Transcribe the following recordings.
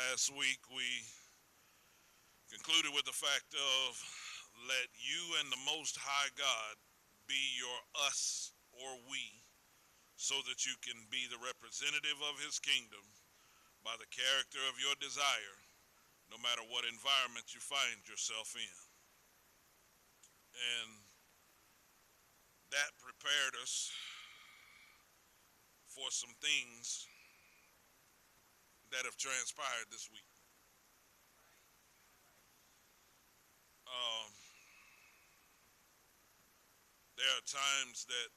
Last week we concluded with the fact of let you and the Most High God be your us or we so that you can be the representative of His kingdom by the character of your desire, no matter what environment you find yourself in. And that prepared us for some things that have transpired this week. Um, there are times that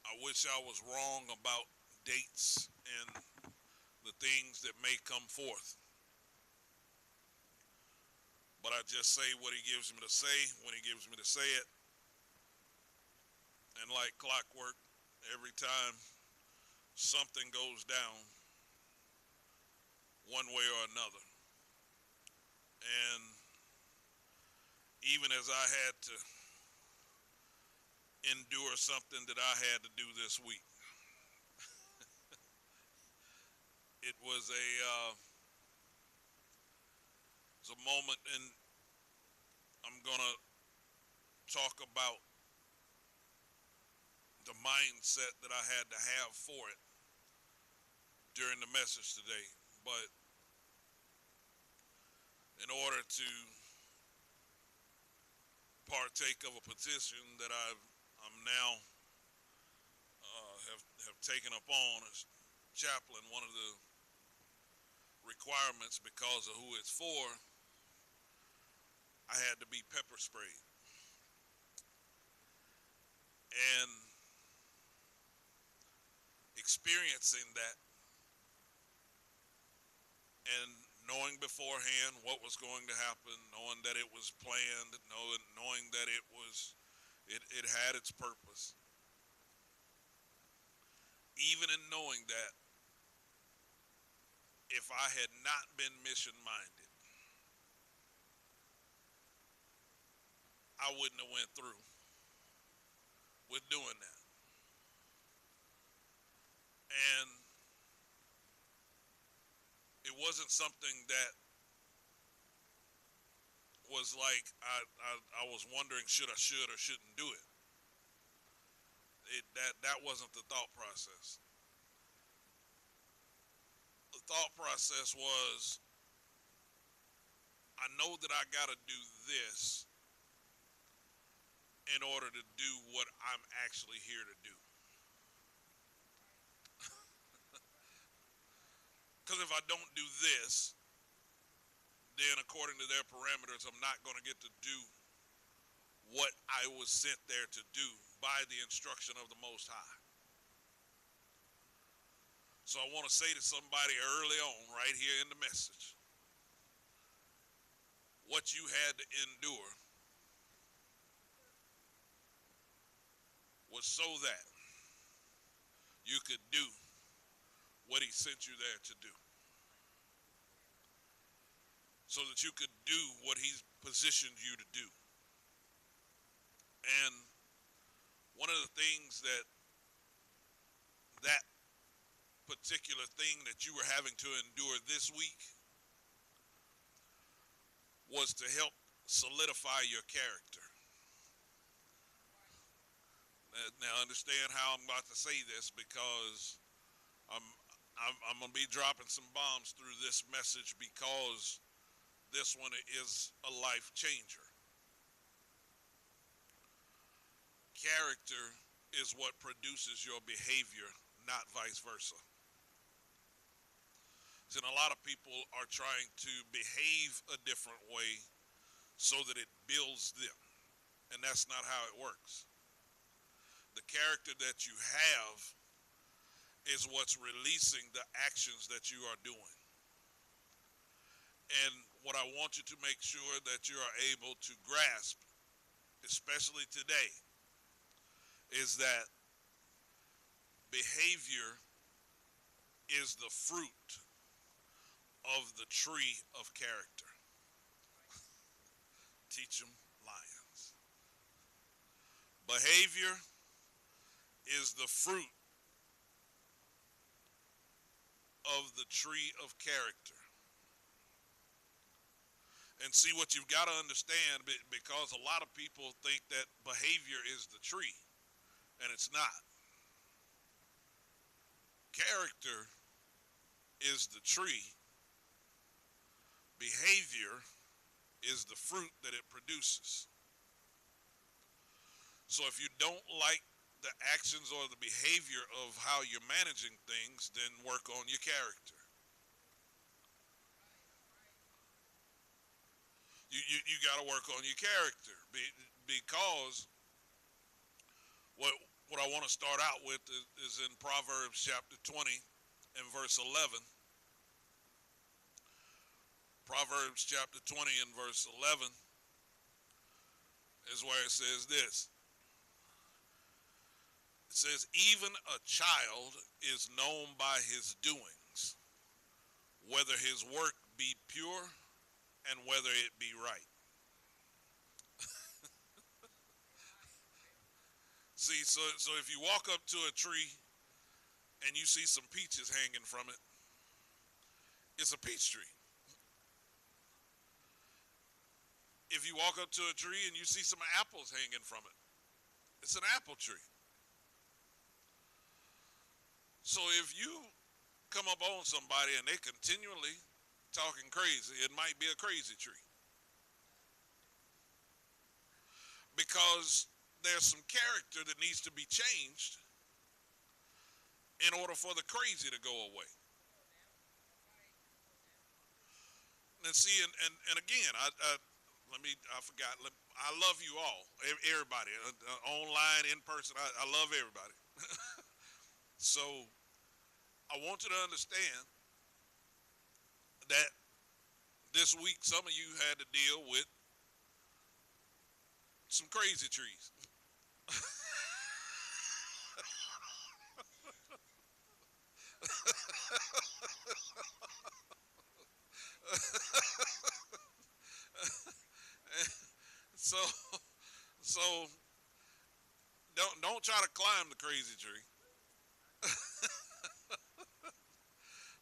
I wish I was wrong about dates and the things that may come forth. But I just say what He gives me to say when He gives me to say it. And like clockwork, every time something goes down one way or another. And even as I had to endure something that I had to do this week, it was a moment, and I'm gonna talk about the mindset that I had to have for it during the message today. But in order to partake of a position that I'm now have taken up on as chaplain, one of the requirements because of who it's for, I had to be pepper sprayed. And experiencing that and knowing beforehand what was going to happen, knowing that it was planned, knowing that it had its purpose. Even in knowing that, if I had not been mission minded, I wouldn't have went through with doing that. And it wasn't something that was like I was wondering should or shouldn't do it. That wasn't the thought process. The thought process was, I know that I got to do this in order to do what I'm actually here to do. Because if I don't do this, then according to their parameters, I'm not going to get to do what I was sent there to do by the instruction of the Most High. So I want to say to somebody early on, right here in the message, what you had to endure was so that you could do what He sent you there to do. So that you could do what He's positioned you to do. And one of the things that particular thing that you were having to endure this week was to help solidify your character. Now understand how I'm about to say this, because I'm going to be dropping some bombs through this message, because this one is a life changer. Character is what produces your behavior, not vice versa. And a lot of people are trying to behave a different way so that it builds them. And that's not how it works. The character that you have is what's releasing the actions that you are doing. And what I want you to make sure that you are able to grasp, especially today, is that behavior is the fruit of the tree of character. Teach them lions. Behavior is the fruit of the tree of character. And see, what you've got to understand, because a lot of people think that behavior is the tree, and it's not. Character is the tree. Behavior is the fruit that it produces. So if you don't like the actions or the behavior of how you're managing things, then work on your character. You got to work on your character, because what I want to start out with is in Proverbs chapter 20 and verse 11. Proverbs chapter 20 and verse 11 is where it says this. It says, even a child is known by his doings, whether his work be pure and whether it be right. See, so if you walk up to a tree and you see some peaches hanging from it, it's a peach tree. If you walk up to a tree and you see some apples hanging from it, it's an apple tree. So if you come up on somebody and they continually talking crazy, it might be a crazy tree. Because there's some character that needs to be changed in order for the crazy to go away. And see, and again, I forgot. I love you all, everybody, online, in person. I love everybody. So I want you to understand that this week some of you had to deal with some crazy trees. so so don't try to climb the crazy tree.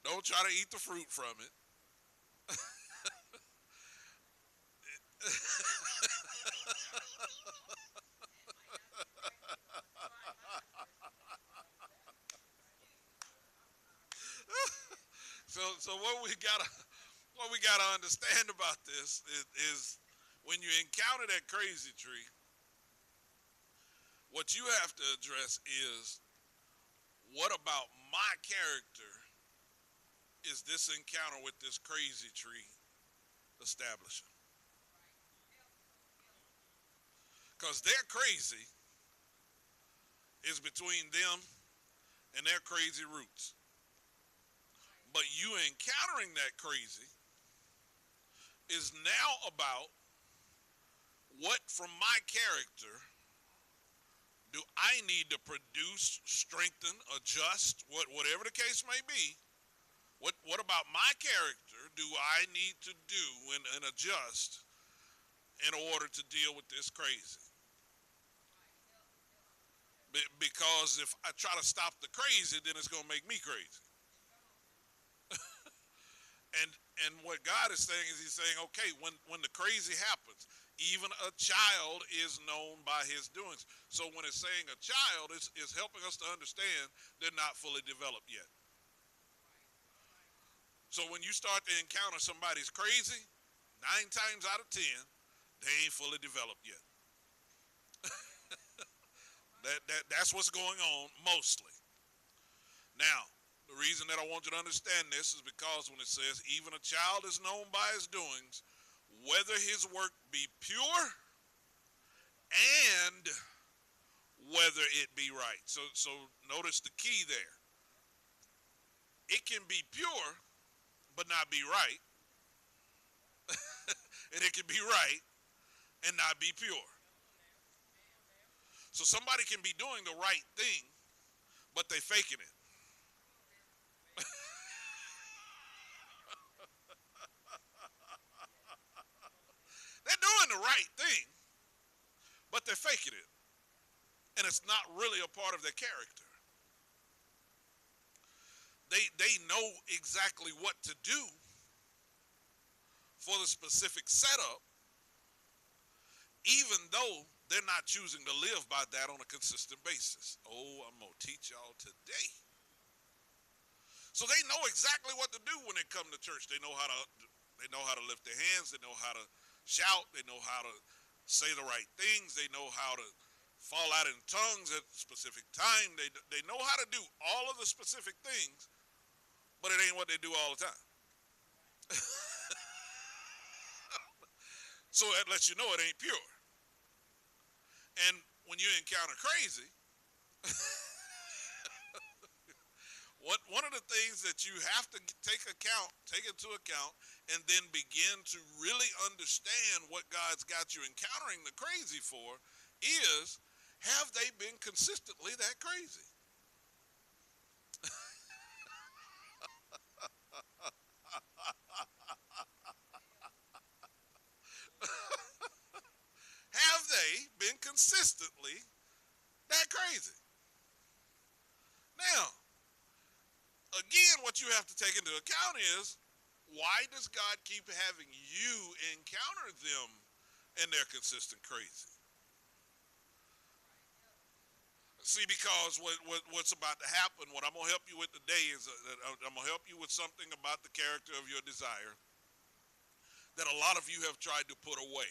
Don't try to eat the fruit from it. So what we gotta understand about this is when you encounter that crazy tree, what you have to address is, what about my character is this encounter with this crazy tree establishing? Because their crazy is between them and their crazy roots. But you encountering that crazy is now about, what from my character do I need to produce, strengthen, adjust, whatever the case may be? What about my character do I need to do and adjust in order to deal with this crazy? Because if I try to stop the crazy, then it's going to make me crazy. And what God is saying is, he's saying, okay, when the crazy happens, even a child is known by his doings. So when it's saying a child, is helping us to understand they're not fully developed yet. So when you start to encounter somebody's crazy, 9 times out of 10, they ain't fully developed yet. That's what's going on mostly. Now, the reason that I want you to understand this is because when it says, even a child is known by his doings, whether his work be pure and whether it be right. So notice the key there. It can be pure, but not be right. And it can be right and not be pure. So somebody can be doing the right thing, but they faking it. They're doing the right thing, but they're faking it. And it's not really a part of their character. They know exactly what to do for the specific setup, even though they're not choosing to live by that on a consistent basis. Oh, I'm going to teach y'all today. So they know exactly what to do when they come to church. They know how to lift their hands. They know how to shout. They know how to say the right things. They know how to fall out in tongues at a specific time. They know how to do all of the specific things, but it ain't what they do all the time. So that lets you know it ain't pure. And when you encounter crazy, one of the things that you have to take into account, and then begin to really understand what God's got you encountering the crazy for is, have they been consistently that crazy? Have they been consistently that crazy? Now, again, what you have to take into account is, why does God keep having you encounter them and their consistent crazy? See, because what's about to happen, what I'm going to help you with today is I'm going to help you with something about the character of your desire that a lot of you have tried to put away.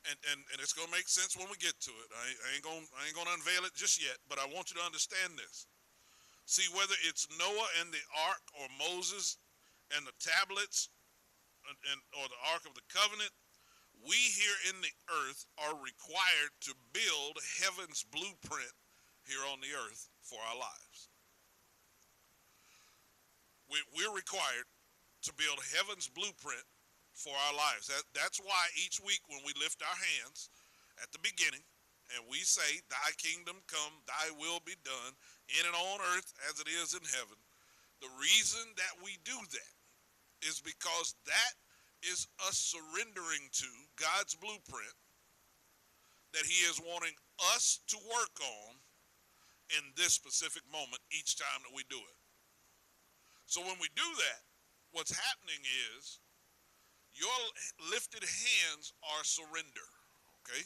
And it's going to make sense when we get to it. I ain't going to unveil it just yet, but I want you to understand this. See, whether it's Noah and the ark, or Moses and the tablets, or the ark of the covenant, we here in the earth are required to build heaven's blueprint here on the earth for our lives. We're required to build heaven's blueprint for our lives. That's why each week when we lift our hands at the beginning and we say, thy kingdom come, thy will be done in and on earth as it is in heaven, the reason that we do that is because that is us surrendering to God's blueprint that he is wanting us to work on in this specific moment each time that we do it. So when we do that, what's happening is your lifted hands are surrender, okay?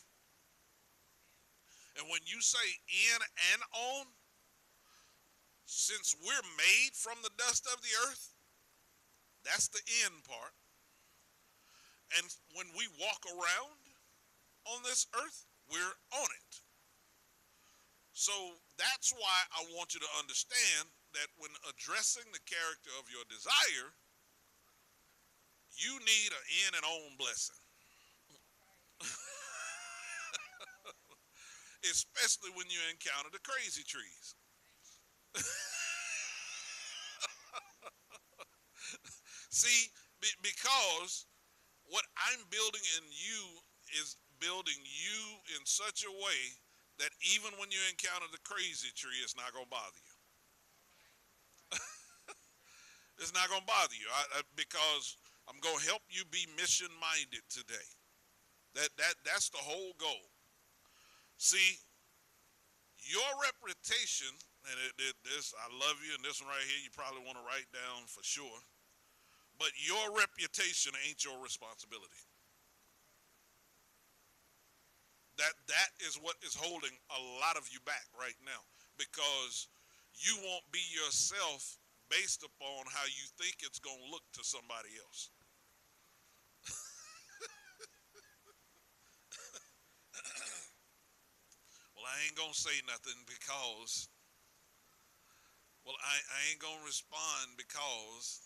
And when you say in and on, since we're made from the dust of the earth, that's the in part. And when we walk around on this earth, we're on it. So that's why I want you to understand that when addressing the character of your desire, you need an in and on blessing. Especially when you encounter the crazy trees. See, because what I'm building in you is building you in such a way that even when you encounter the crazy tree, it's not going to bother you. It's not going to bother you because I'm going to help you be mission-minded today. That's the whole goal. See, your reputation, and this, I love you, and this one right here you probably want to write down for sure, but your reputation ain't your responsibility. That is what is holding a lot of you back right now, because you won't be yourself based upon how you think it's going to look to somebody else. Well, I ain't going to say nothing because, well, I ain't going to respond because.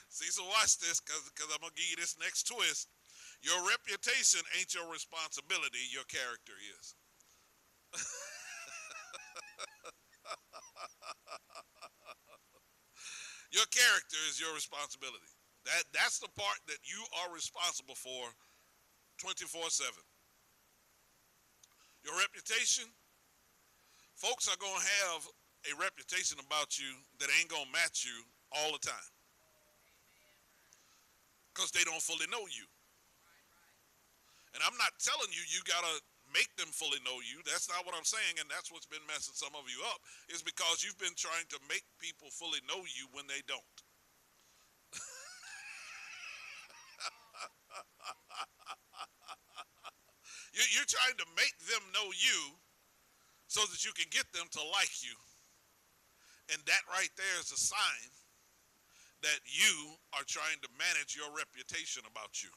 See, so watch this, because I'm going to give you this next twist. Your reputation ain't your responsibility, your character is. Your character is your responsibility. That's the part that you are responsible for 24/7. Your reputation, folks are going to have a reputation about you that ain't going to match you all the time. because they don't fully know you. And I'm not telling you you got to make them fully know you. That's not what I'm saying, and that's what's been messing some of you up, is because you've been trying to make people fully know you when they don't. You're trying to make them know you so that you can get them to like you. And that right there is a sign that you are trying to manage your reputation about you.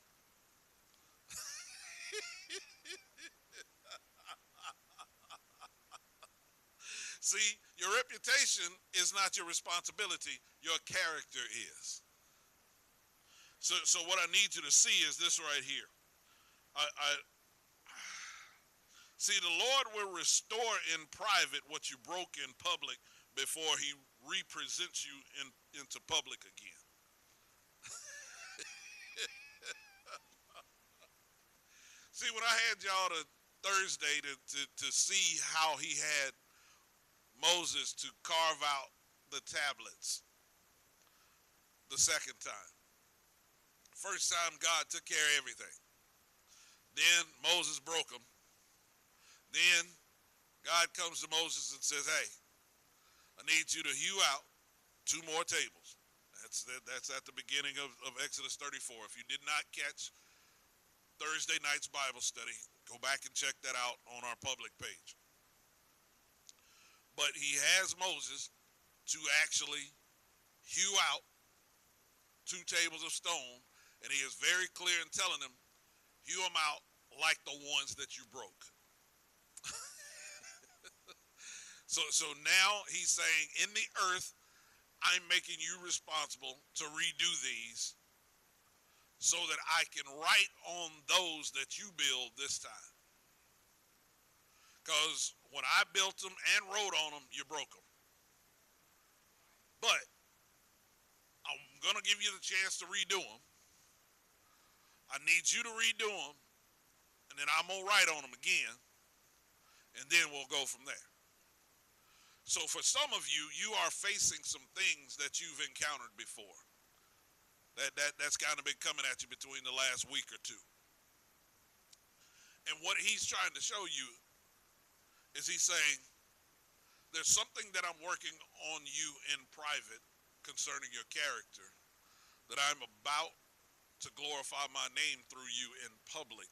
See, your reputation is not your responsibility. Your character is. So what I need you to see is this right here. I see, the Lord will restore in private what you broke in public before he represents you into public again. See, when I had y'all to Thursday to see how he had Moses to carve out the tablets the second time. First time God took care of everything. Then Moses broke them. Then God comes to Moses and says, hey, I need you to hew out 2 more tables. That's at the beginning of Exodus 34. If you did not catch Thursday night's Bible study, go back and check that out on our public page. But he has Moses to actually hew out 2 tables of stone, and he is very clear in telling them, hew them out like the ones that you broke. So now he's saying, in the earth, I'm making you responsible to redo these so that I can write on those that you build this time. Because when I built them and wrote on them, you broke them. But I'm going to give you the chance to redo them. I need you to redo them, and then I'm going to write on them again, and then we'll go from there. So for some of you, you are facing some things that you've encountered before. That's kind of been coming at you between the last week or two. And what he's trying to show you is he's saying, there's something that I'm working on you in private concerning your character that I'm about to glorify my name through you in public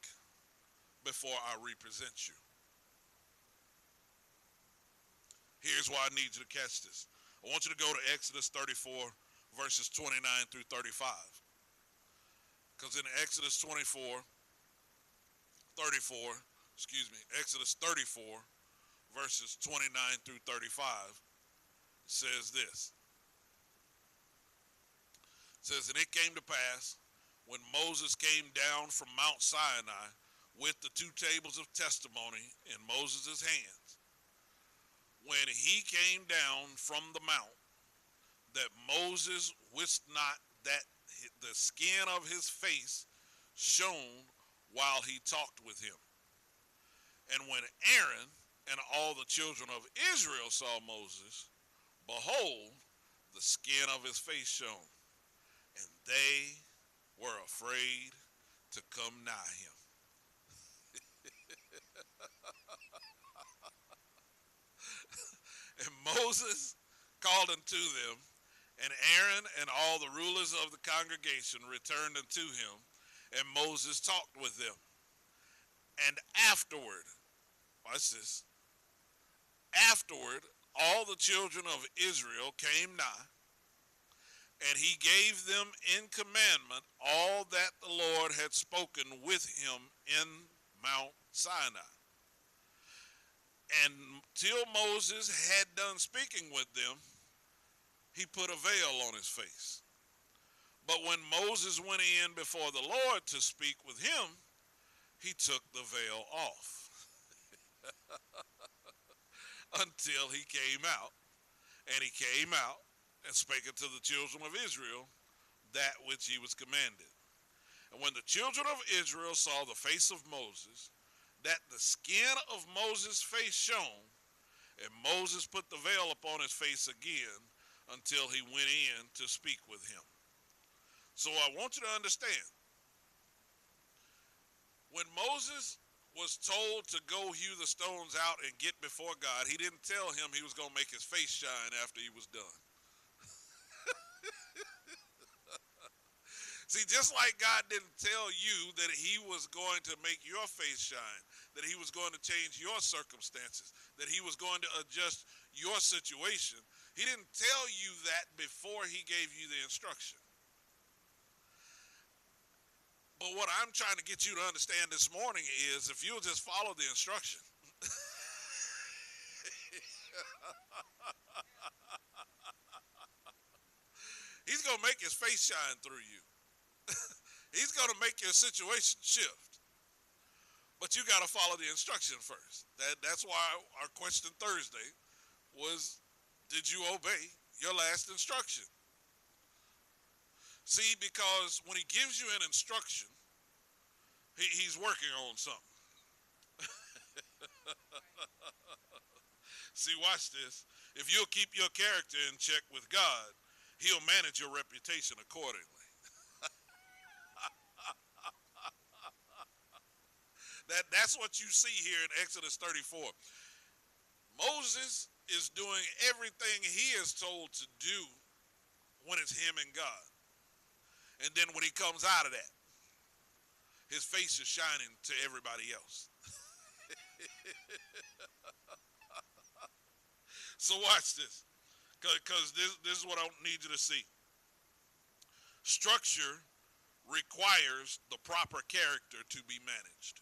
before I represent you. Here's why I need you to catch this. I want you to go to Exodus 34, verses 29 through 35. Because in Exodus 34, Exodus 34, verses 29 through 35, says this. It says, and it came to pass, when Moses came down from Mount Sinai with the 2 tables of testimony in Moses' hands, when he came down from the mount, that Moses wist not that the skin of his face shone while he talked with him. And when Aaron and all the children of Israel saw Moses, behold, the skin of his face shone, and they were afraid to come nigh him. And Moses called unto them, and Aaron and all the rulers of the congregation returned unto him, and Moses talked with them. And afterward, watch this, afterward all the children of Israel came nigh, and he gave them in commandment all that the Lord had spoken with him in Mount Sinai. And till Moses had done speaking with them, he put a veil on his face. But when Moses went in before the Lord to speak with him, he took the veil off until he came out. And he came out and spake unto the children of Israel that which he was commanded. And when the children of Israel saw the face of Moses, that the skin of Moses' face shone, and Moses put the veil upon his face again until he went in to speak with him. So I want you to understand, when Moses was told to go hew the stones out and get before God, he didn't tell him he was going to make his face shine after he was done. See, just like God didn't tell you that he was going to make your face shine, that he was going to change your circumstances, that he was going to adjust your situation, he didn't tell you that before he gave you the instruction. But what I'm trying to get you to understand this morning is, if you'll just follow the instruction, he's going to make his face shine through you. He's going to make your situation shift. But you got to follow the instruction first. That's why our question Thursday was, did you obey your last instruction? See, because when he gives you an instruction, he's working on something. See, watch this. If you'll keep your character in check with God, he'll manage your reputation accordingly. That's what you see here in Exodus 34. Moses is doing everything he is told to do when it's him and God. And then when he comes out of that, his face is shining to everybody else. So watch this, because this is what I need you to see. Structure requires the proper character to be managed.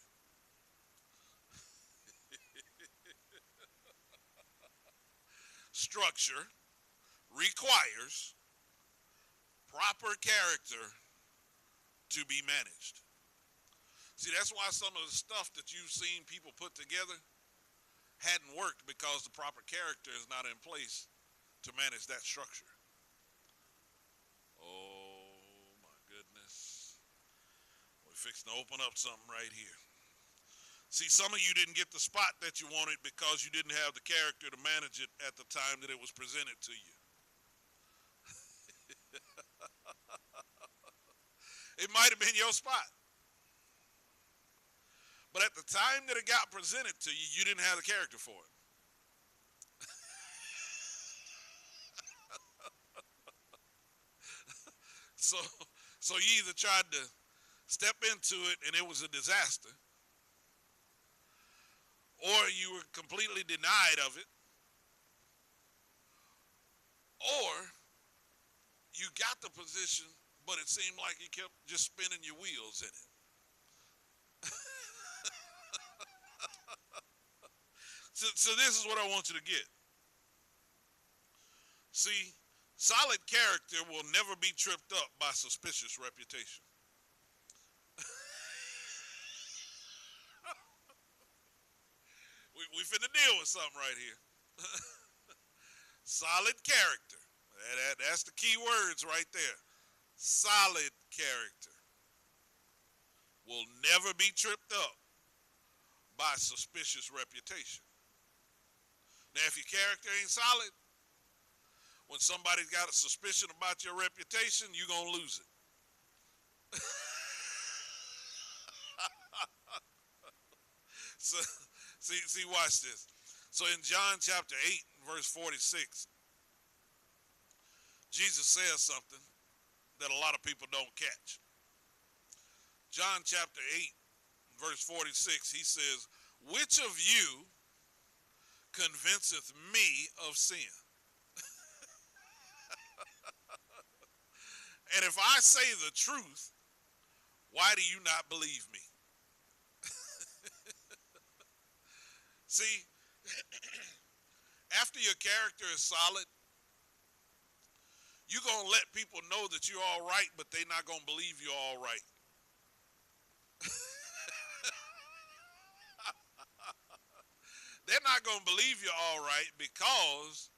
Structure requires proper character to be managed. See, that's why some of the stuff that you've seen people put together hadn't worked, because the proper character is not in place to manage that structure. Oh my goodness. We're fixing to open up something right here. See, some of you didn't get the spot that you wanted because you didn't have the character to manage it at the time that it was presented to you. It might have been your spot. But at the time that it got presented to you, you didn't have the character for it. So you either tried to step into it and it was a disaster, or you were completely denied of it, or you got the position, but it seemed like you kept just spinning your wheels in it. So this is what I want you to get. See, solid character will never be tripped up by suspicious reputation. We finna deal with something right here. Solid character. That's the key words right there. Solid character will never be tripped up by suspicious reputation. Now, if your character ain't solid, when somebody's got a suspicion about your reputation, you're going to lose it. So, see, watch this. So in John chapter 8, verse 46, Jesus says something that a lot of people don't catch. John chapter 8, verse 46, he says, "Which of you convinceth me of sin? And if I say the truth, why do you not believe me?" See, after your character is solid, you're going to let people know that you're all right, but they're not going to believe you're all right. They're not going to believe you're all right because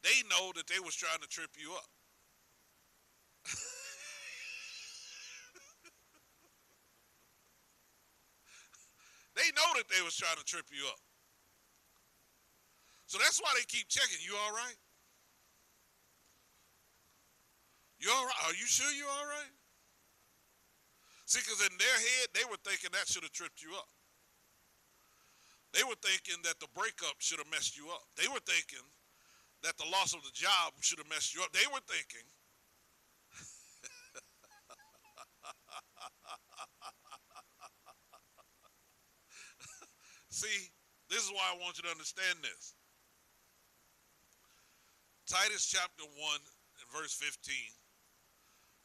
they know that they was trying to trip you up. They know that they was trying to trip you up. So that's why they keep checking. You all right? You all right? Are you sure you're all right? See, because in their head, they were thinking that should have tripped you up. They were thinking that the breakup should have messed you up. They were thinking that the loss of the job should have messed you up. They were thinking, see, this is why I want you to understand this. Titus chapter 1 and verse 15.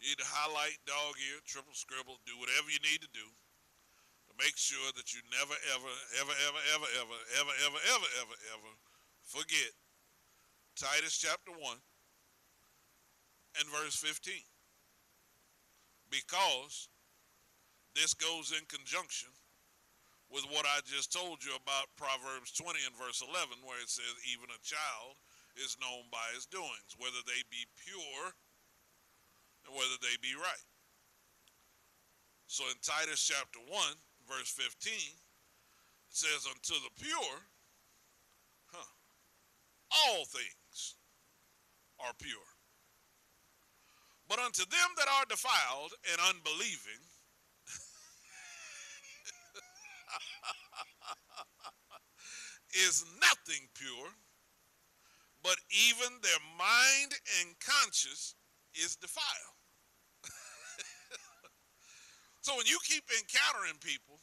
You need to highlight, dog ear, triple scribble, do whatever you need to do to make sure that you never, ever, ever, ever, ever, ever, ever, ever, ever, ever, ever forget Titus chapter 1 and verse 15. Because this goes in conjunction with what I just told you about Proverbs 20 and verse 11, where it says, even a child is known by his doings, whether they be pure and whether they be right. So in Titus chapter 1, verse 15, it says, unto the pure, all things are pure. But unto them that are defiled and unbelieving, is nothing pure, but even their mind and conscience is defiled. So when you keep encountering people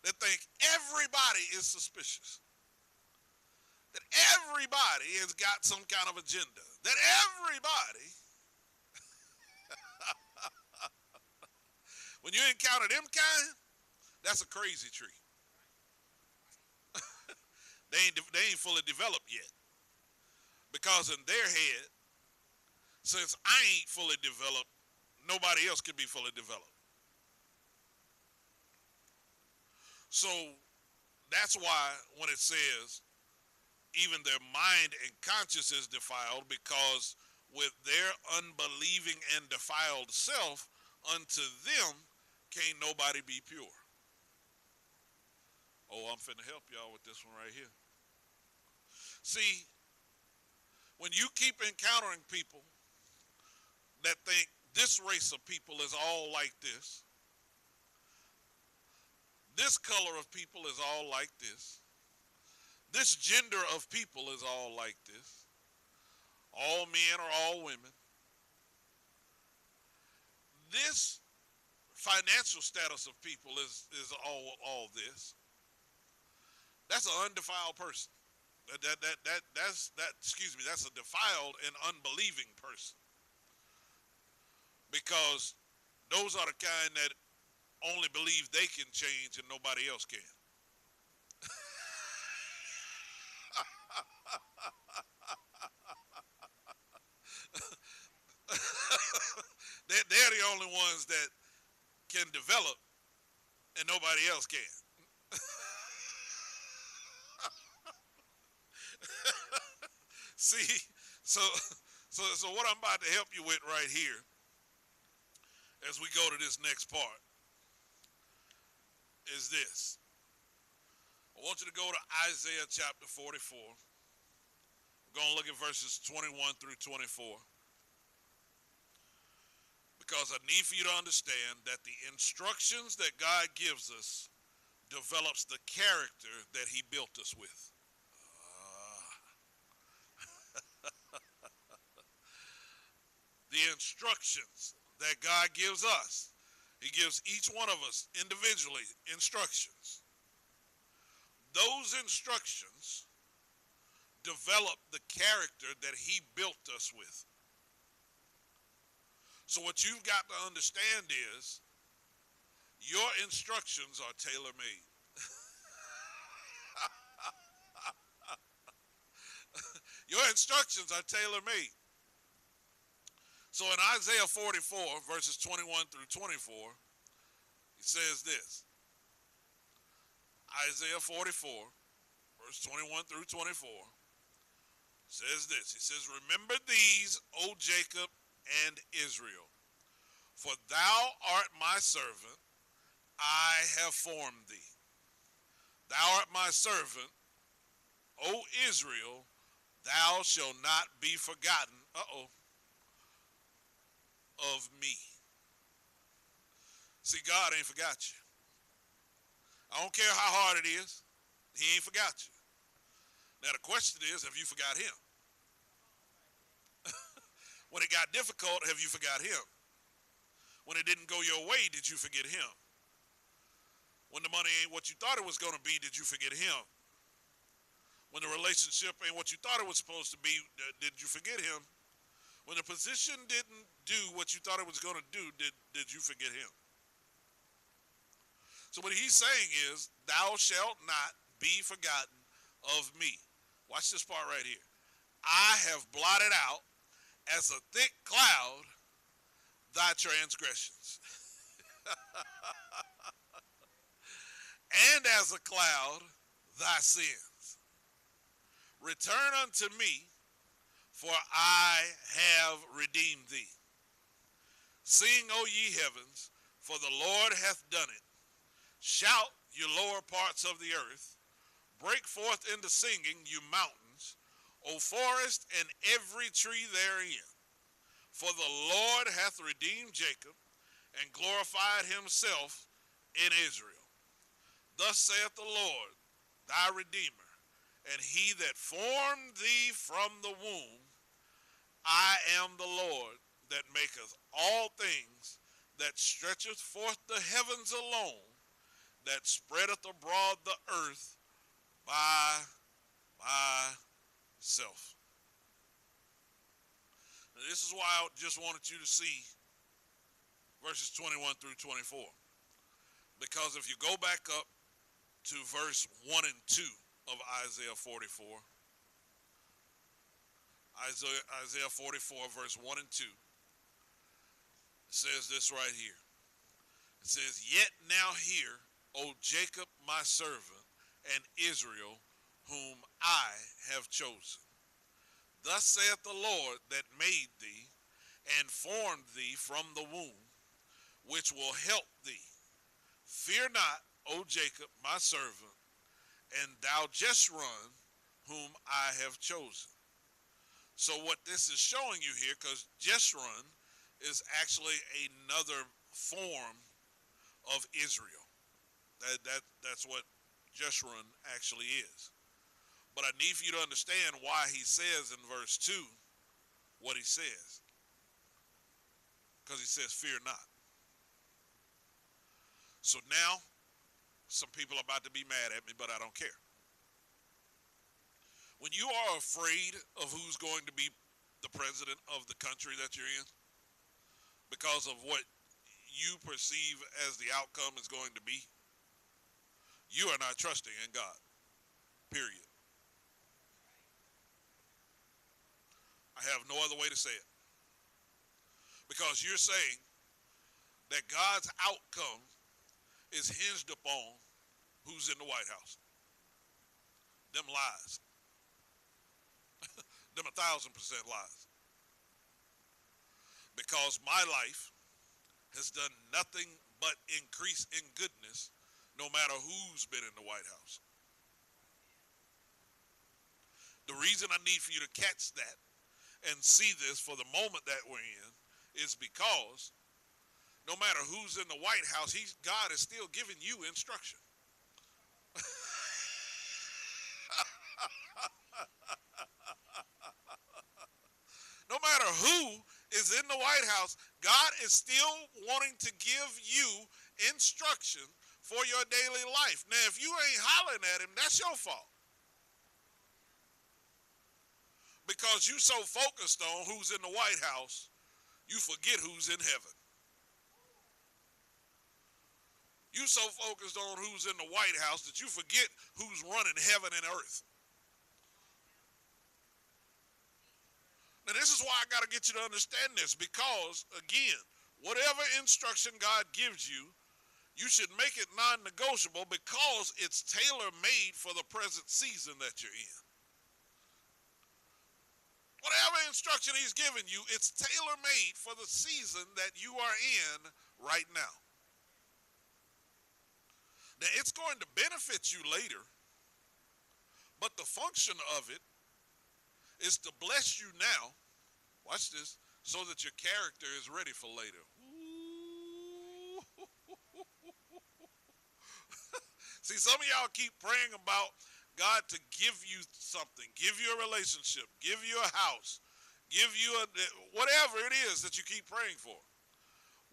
that think everybody is suspicious, that everybody has got some kind of agenda, that everybody, when you encounter them kind, that's a crazy tree. They ain't fully developed yet. Because in their head, since I ain't fully developed, nobody else can be fully developed. So that's why when it says even their mind and conscience is defiled, because with their unbelieving and defiled self, unto them can't nobody be pure. Oh, I'm finna help y'all with this one right here. See, when you keep encountering people that think this race of people is all like this color of people is all like this gender of people is all like this, all men or all women, this financial status of people is all this, that's an undefiled person. That's a defiled and unbelieving person. Because those are the kind that only believe they can change and nobody else can. They're the only ones that can develop and nobody else can. See, so what I'm about to help you with right here, as we go to this next part, is this. I want you to go to Isaiah chapter 44. We're going to look at verses 21 through 24. Because I need for you to understand that the instructions that God gives us develops the character that he built us with. The instructions that God gives us, he gives each one of us individually instructions. Those instructions develop the character that he built us with. So what you've got to understand is your instructions are tailor-made. Your instructions are tailor-made. So in Isaiah 44, verses 21 through 24, he says this. Isaiah 44, verse 21 through 24, says this. He says, remember these, O Jacob and Israel, for thou art my servant, I have formed thee. Thou art my servant, O Israel, thou shalt not be forgotten. Of me. See, God ain't forgot you. I don't care how hard it is. He ain't forgot you. Now the question is, have you forgot him? When it got difficult, have you forgot him? When it didn't go your way, did you forget him? When the money ain't what you thought it was going to be, did you forget him? When the relationship ain't what you thought it was supposed to be, did you forget him? When the position didn't do what you thought it was going to do, did you forget him? So what he's saying is, thou shalt not be forgotten of me. Watch this part right here. I have blotted out as a thick cloud thy transgressions. And as a cloud thy sins. Return unto me, for I have redeemed thee. Sing, O ye heavens, for the Lord hath done it. Shout, you lower parts of the earth. Break forth into singing, you mountains, O forest, and every tree therein. For the Lord hath redeemed Jacob, and glorified himself in Israel. Thus saith the Lord, thy Redeemer, and he that formed thee from the womb. I am the Lord that maketh all things, that stretcheth forth the heavens alone, that spreadeth abroad the earth by myself. Now, this is why I just wanted you to see verses 21 through 24. Because if you go back up to verse 1 and 2 of Isaiah 44, Isaiah 44, verse 1 and 2, it says this right here. It says, Yet now hear, O Jacob my servant, and Israel, whom I have chosen. Thus saith the Lord that made thee, and formed thee from the womb, which will help thee. Fear not, O Jacob my servant, and thou Jeshurun, whom I have chosen. So what this is showing you here, because Jeshurun is actually another form of Israel. That's what Jeshurun actually is. But I need for you to understand why he says in verse 2 what he says. Because he says, fear not. So now, some people are about to be mad at me, but I don't care. When you are afraid of who's going to be the president of the country that you're in, because of what you perceive as the outcome is going to be, you are not trusting in God. Period. I have no other way to say it. Because you're saying that God's outcome is hinged upon who's in the White House. Them lies. Them 1,000% lies. Because my life has done nothing but increase in goodness no matter who's been in the White House. The reason I need for you to catch that and see this for the moment that we're in is because no matter who's in the White House, God is still giving you instruction. No matter who is in the White House, God is still wanting to give you instruction for your daily life. Now, if you ain't hollering at him, that's your fault. Because you so focused on who's in the White House, you forget who's in heaven. You so focused on who's in the White House that you forget who's running heaven and earth. Now, this is why I got to get you to understand this, because, again, whatever instruction God gives you, you should make it non-negotiable because it's tailor-made for the present season that you're in. Whatever instruction he's given you, it's tailor-made for the season that you are in right now. Now, it's going to benefit you later, but the function of it is to bless you now, watch this, so that your character is ready for later. Ooh. See, some of y'all keep praying about God to give you something, give you a relationship, give you a house, give you a whatever it is that you keep praying for.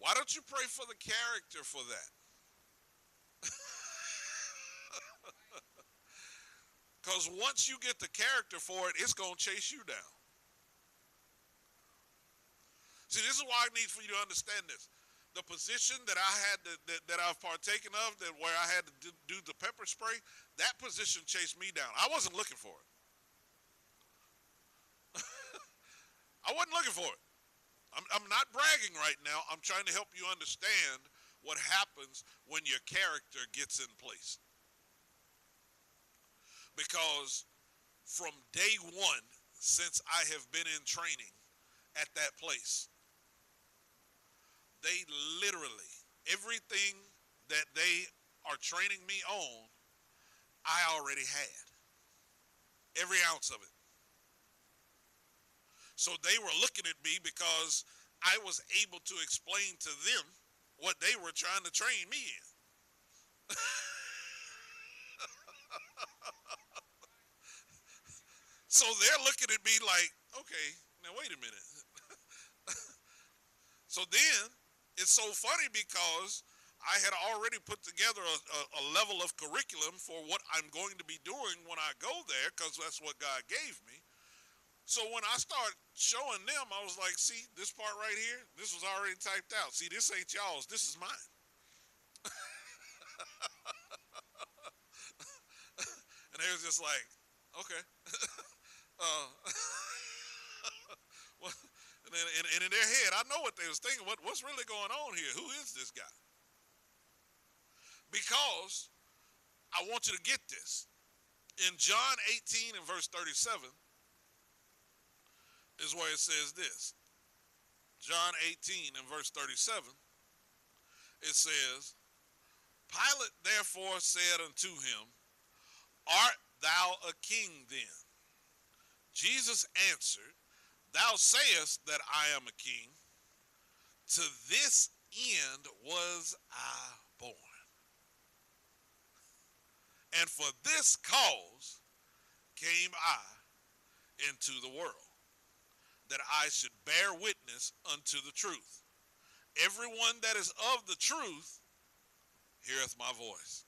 Why don't you pray for the character for that? Because once you get the character for it, it's going to chase you down. See, this is why I need for you to understand this. The position that I had that I've partaken of, that where I had to do the pepper spray, that position chased me down. I wasn't looking for it. I wasn't looking for it. I'm not bragging right now. I'm trying to help you understand what happens when your character gets in place. Because from day one, since I have been in training at that place, they literally, everything that they are training me on, I already had. Every ounce of it. So they were looking at me because I was able to explain to them what they were trying to train me in. So they're looking at me like, okay, now wait a minute. So then, it's so funny because I had already put together a level of curriculum for what I'm going to be doing when I go there, because that's what God gave me. So when I start showing them, I was like, see, this part right here, this was already typed out. See, this ain't y'all's, this is mine. And they was just like, okay. uh, well, and in their head, I know what they was thinking. What's really going on here? Who is this guy? Because I want you to get this. In John 18 and verse 37 is where it says this. John 18 and verse 37, it says, Pilate therefore said unto him, Art thou a king then? Jesus answered, Thou sayest that I am a king. To this end was I born. And for this cause came I into the world, that I should bear witness unto the truth. Everyone that is of the truth heareth my voice.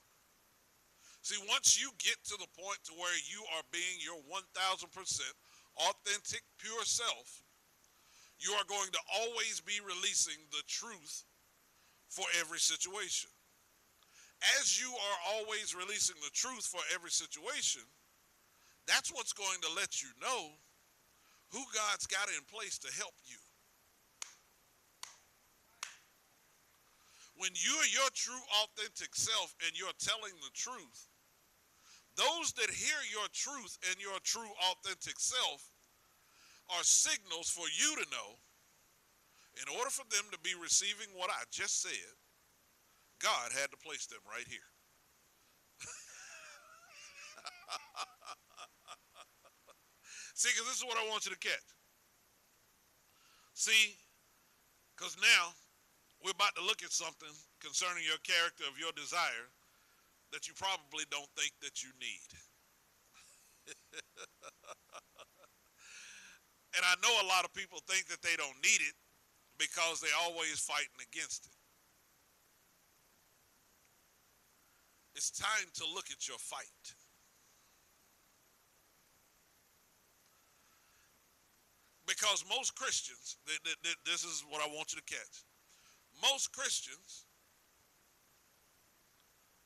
See, once you get to the point to where you are being your 1,000% authentic, pure self, you are going to always be releasing the truth for every situation. As you are always releasing the truth for every situation, that's what's going to let you know who God's got in place to help you. When you are your true authentic self and you're telling the truth, those that hear your truth and your true authentic self are signals for you to know, in order for them to be receiving what I just said, God had to place them right here. See, because this is what I want you to catch. See, because now we're about to look at something concerning your character of your desire that you probably don't think that you need. And I know a lot of people think that they don't need it because they're always fighting against it. It's time to look at your fight. Because most Christians, this is what I want you to catch. Most Christians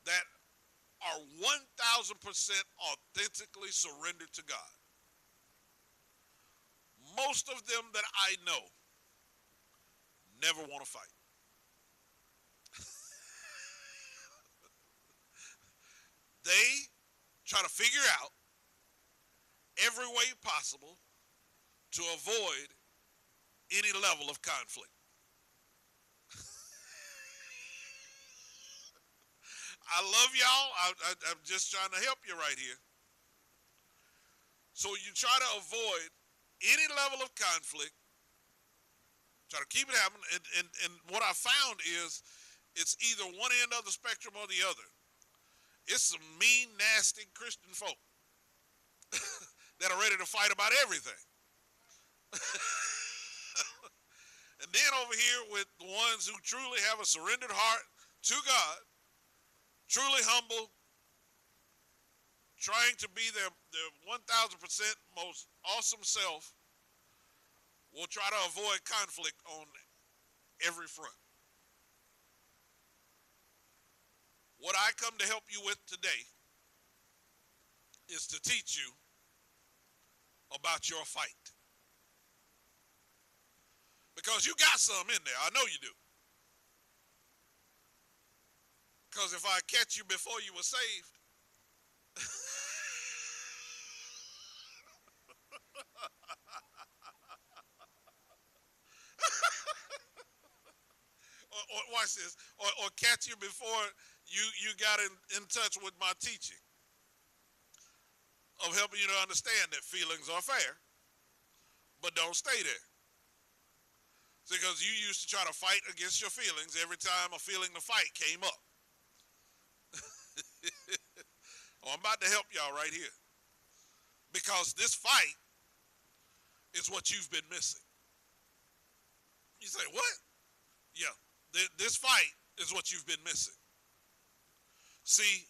that are 1,000% authentically surrendered to God, most of them that I know never want to fight. They try to figure out every way possible to avoid any level of conflict. I love y'all. I'm just trying to help you right here. So you try to avoid any level of conflict, try to keep it happening, and what I found is it's either one end of the spectrum or the other. It's some mean, nasty Christian folk that are ready to fight about everything. And then over here with the ones who truly have a surrendered heart to God, truly humble, trying to be their 1,000% most awesome self, will try to avoid conflict on every front. What I come to help you with today is to teach you about your fight. Because you got some in there. I know you do. Because if I catch you before you were saved, or watch this, or catch you before you got in touch with my teaching of helping you to understand that feelings are fair, but don't stay there. Because you used to try to fight against your feelings every time a feeling to fight came up. Oh, I'm about to help y'all right here. Because this fight is what you've been missing. You say, what? Yeah, this fight is what you've been missing. See,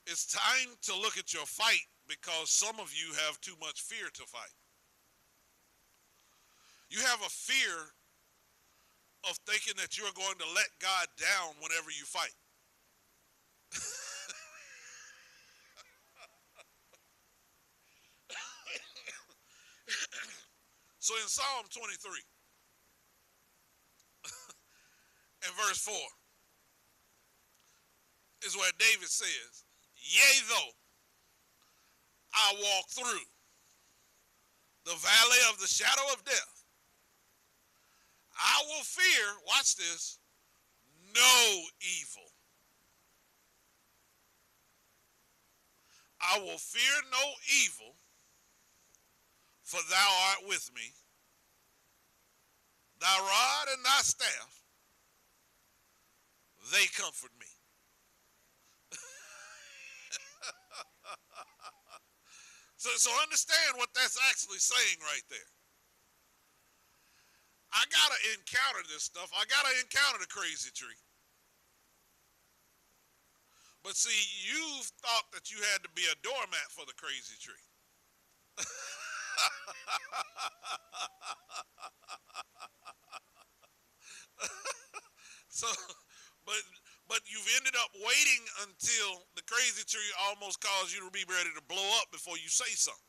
it's time to look at your fight because some of you have too much fear to fight. You have a fear of thinking that you're going to let God down whenever you fight. So in Psalm 23 and verse 4 is where David says, yea, though I walk through the valley of the shadow of death, I will fear, watch this, no evil. I will fear no evil, for thou art with me. Thy rod and thy staff, they comfort me. So understand what that's actually saying right there. I got to encounter this stuff. I got to encounter the crazy tree. But see, you've thought that you had to be a doormat for the crazy tree. So, but you've ended up waiting until the crazy tree almost caused you to be ready to blow up before you say something.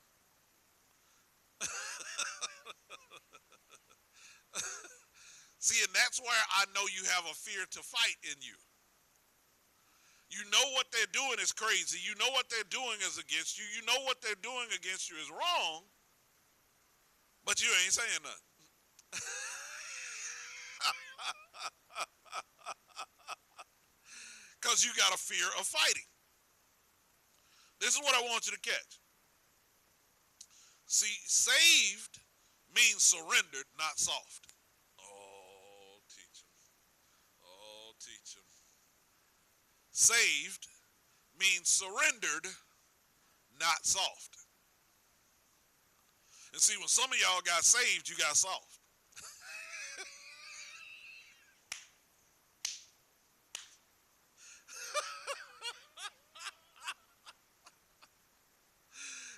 See, and that's where I know you have a fear to fight in you. You know what they're doing is crazy. You know what they're doing is against you. You know what they're doing against you is wrong, but you ain't saying nothing. Because you got a fear of fighting. This is what I want you to catch. See, saved means surrendered, not soft. Oh, teach them. Oh, teach them. Saved means surrendered, not soft. And see, when some of y'all got saved, you got soft.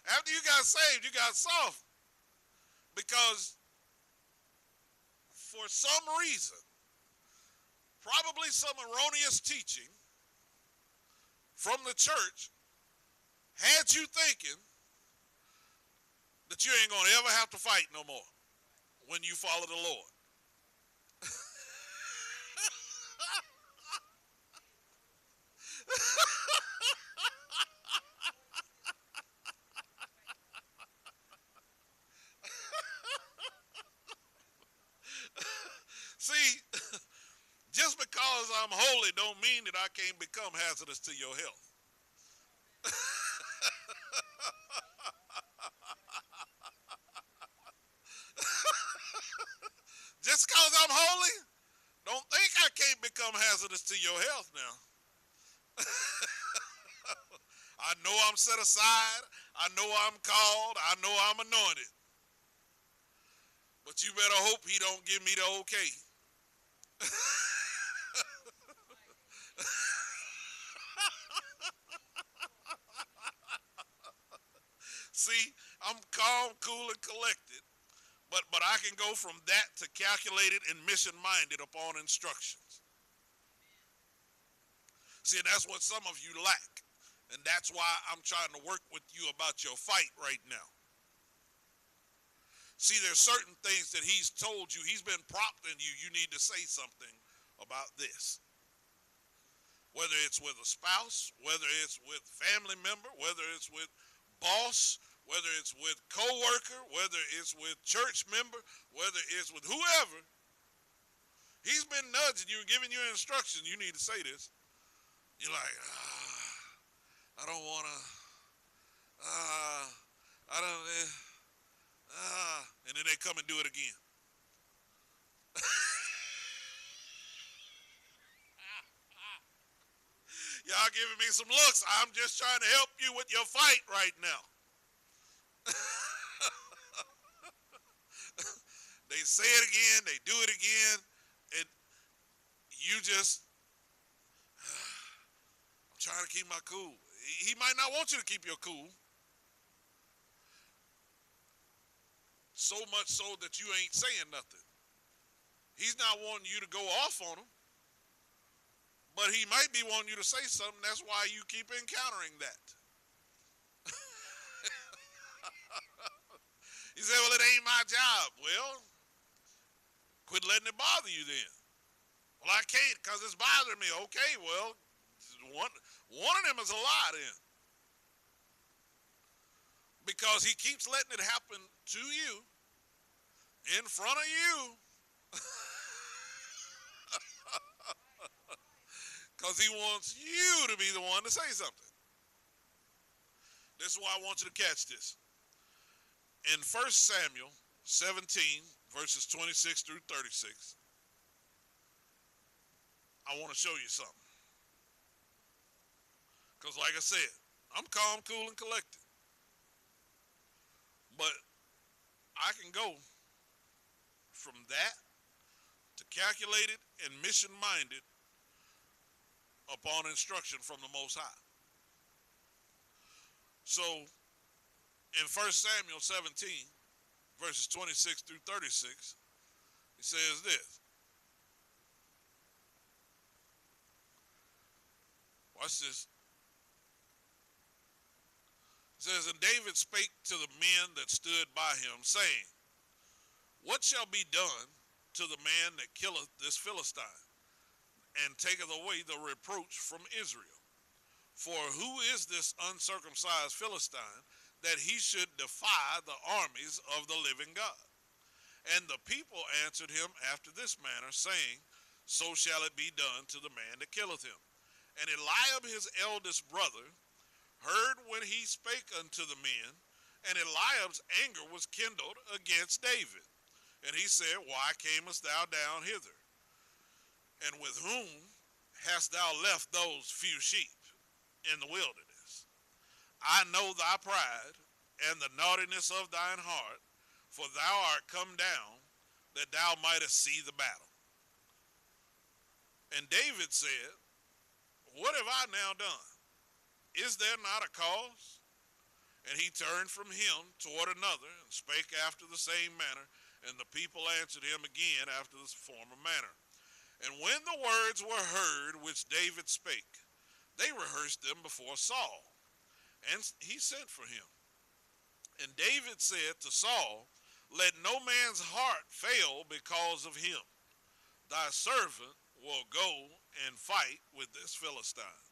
After you got saved, you got soft. Because for some reason, probably some erroneous teaching from the church had you thinking that you ain't going to ever have to fight no more when you follow the Lord. See, just because I'm holy don't mean that I can't become hazardous to your health. Just because I'm holy, don't think I can't become hazardous to your health now. I know I'm set aside. I know I'm called. I know I'm anointed. But you better hope he don't give me the okay. See, I'm calm, cool, and collected. But I can go from that to calculated and mission-minded upon instructions. See, and that's what some of you lack. And that's why I'm trying to work with you about your fight right now. See, there's certain things that he's told you, he's been prompting you, you need to say something about this. Whether it's with a spouse, whether it's with family member, whether it's with boss, whether it's with co-worker, whether it's with church member, whether it's with whoever, he's been nudging you and giving you instructions. You need to say this. You're like, I don't want to, I don't, and then they come and do it again. Y'all giving me some looks. I'm just trying to help you with your fight right now. They say it again, they do it again, and you just, I'm trying to keep my cool. He might not want you to keep your cool. So much so that you ain't saying nothing. He's not wanting you to go off on him, but he might be wanting you to say something. That's why you keep encountering that. He said, well, it ain't my job. Well, quit letting it bother you then. Well, I can't because it's bothering me. Okay, well, one of them is a lie then. Because he keeps letting it happen to you, in front of you, because he wants you to be the one to say something. This is why I want you to catch this. In 1 Samuel 17, verses 26 through 36, I want to show you something. Because like I said, I'm calm, cool, and collected. But I can go from that to calculated and mission-minded upon instruction from the Most High. So, in 1 Samuel 17, verses 26 through 36, it says this. Watch this. It says, and David spake to the men that stood by him, saying, what shall be done to the man that killeth this Philistine, and taketh away the reproach from Israel? For who is this uncircumcised Philistine, that he should defy the armies of the living God? And the people answered him after this manner, saying, so shall it be done to the man that killeth him. And Eliab his eldest brother heard when he spake unto the men, and Eliab's anger was kindled against David. And he said, why camest thou down hither? And with whom hast thou left those few sheep in the wilderness? I know thy pride and the naughtiness of thine heart, for thou art come down that thou mightest see the battle. And David said, what have I now done? Is there not a cause? And he turned from him toward another, and spake after the same manner, and the people answered him again after the former manner. And when the words were heard which David spake, they rehearsed them before Saul, and he sent for him. And David said to Saul, let no man's heart fail because of him. Thy servant will go and fight with this Philistine.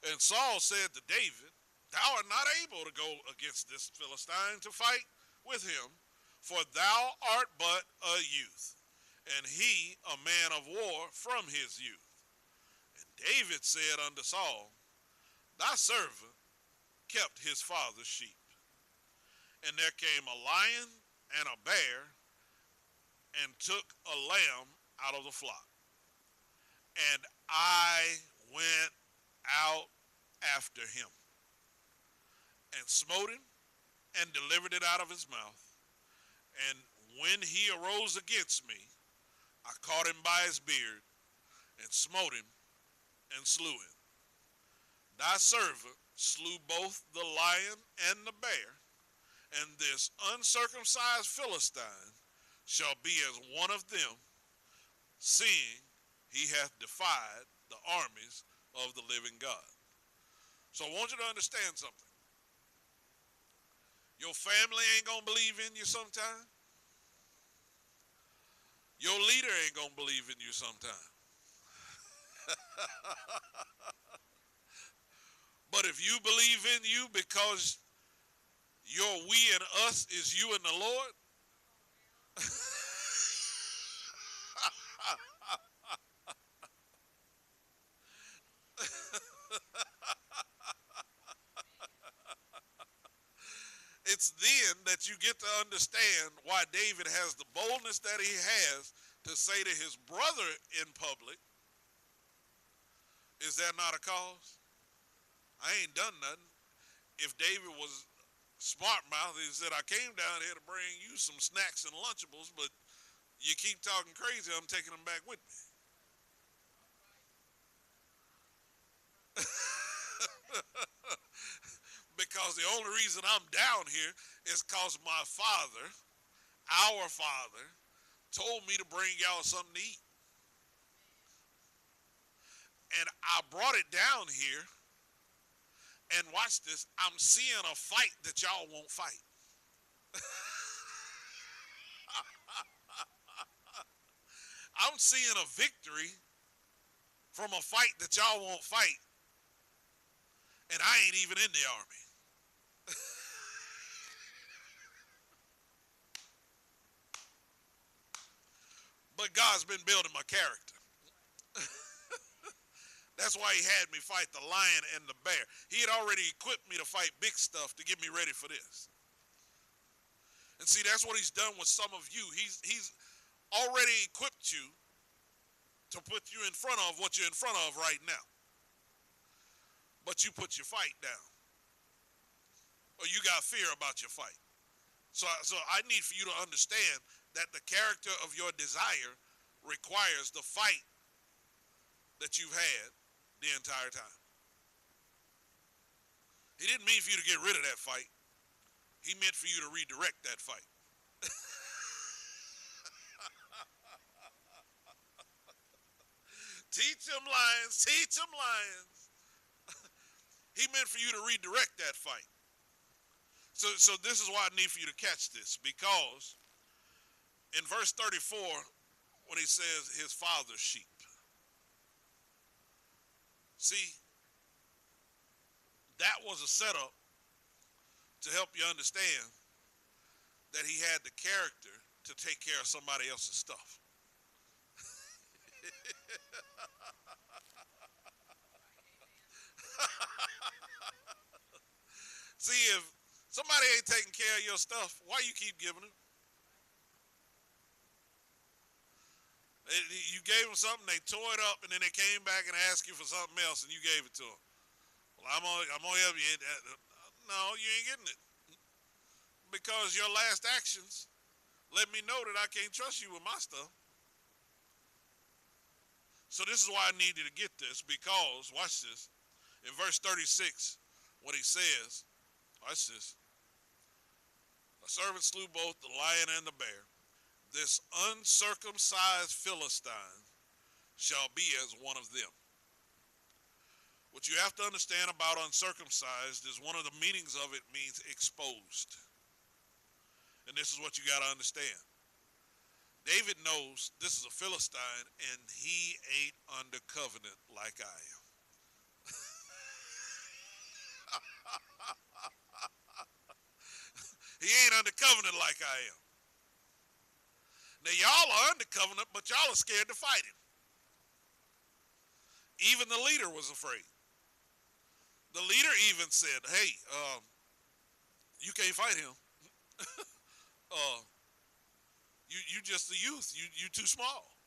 And Saul said to David, thou art not able to go against this Philistine to fight with him, for thou art but a youth, and he a man of war from his youth. And David said unto Saul, thy servant kept his father's sheep. And there came a lion and a bear, and took a lamb out of the flock. And I went out after him, and smote him and delivered it out of his mouth. And when he arose against me, I caught him by his beard and smote him and slew him. Thy servant slew both the lion and the bear, and this uncircumcised Philistine shall be as one of them, seeing he hath defied the armies of the living God. So I want you to understand something. Your family ain't going to believe in you sometime. Your leader ain't going to believe in you sometime. But if you believe in you because your we and us is you and the Lord, it's then that you get to understand why David has the boldness that he has to say to his brother in public, is that not a cause? I ain't done nothing. If David was smart mouth, he said, I came down here to bring you some snacks and Lunchables, but you keep talking crazy, I'm taking them back with me. Because the only reason I'm down here is because my father, our father, told me to bring y'all something to eat. And I brought it down here, and watch this, I'm seeing a fight that y'all won't fight. I'm seeing a victory from a fight that y'all won't fight, and I ain't even in the army. But God's been building my character. That's why he had me fight the lion and the bear. He had already equipped me to fight big stuff to get me ready for this. And see, that's what he's done with some of you. He's already equipped you to put you in front of what you're in front of right now. But you put your fight down. Or you got fear about your fight. So I need for you to understand that the character of your desire requires the fight that you've had the entire time. He didn't mean for you to get rid of that fight. He meant for you to redirect that fight. Teach them lions, teach them lions. He meant for you to redirect that fight. So this is why I need for you to catch this, because in verse 34, when he says his father's sheep, see, that was a setup to help you understand that he had the character to take care of somebody else's stuff. See, if somebody ain't taking care of your stuff, why you keep giving it? You gave them something, they tore it up, and then they came back and asked you for something else, and you gave it to them. Well, I'm gonna help you. No, you ain't getting it. Because your last actions let me know that I can't trust you with my stuff. So this is why I need you to get this, because, watch this, in verse 36, what he says, watch this, a servant slew both the lion and the bear. This uncircumcised Philistine shall be as one of them. What you have to understand about uncircumcised is one of the meanings of it means exposed. And this is what you got to understand. David knows this is a Philistine, and he ain't under covenant like I am. He ain't under covenant like I am. Now, y'all are under covenant, but y'all are scared to fight him. Even the leader was afraid. The leader even said, hey, you can't fight him. You just a youth. You too small.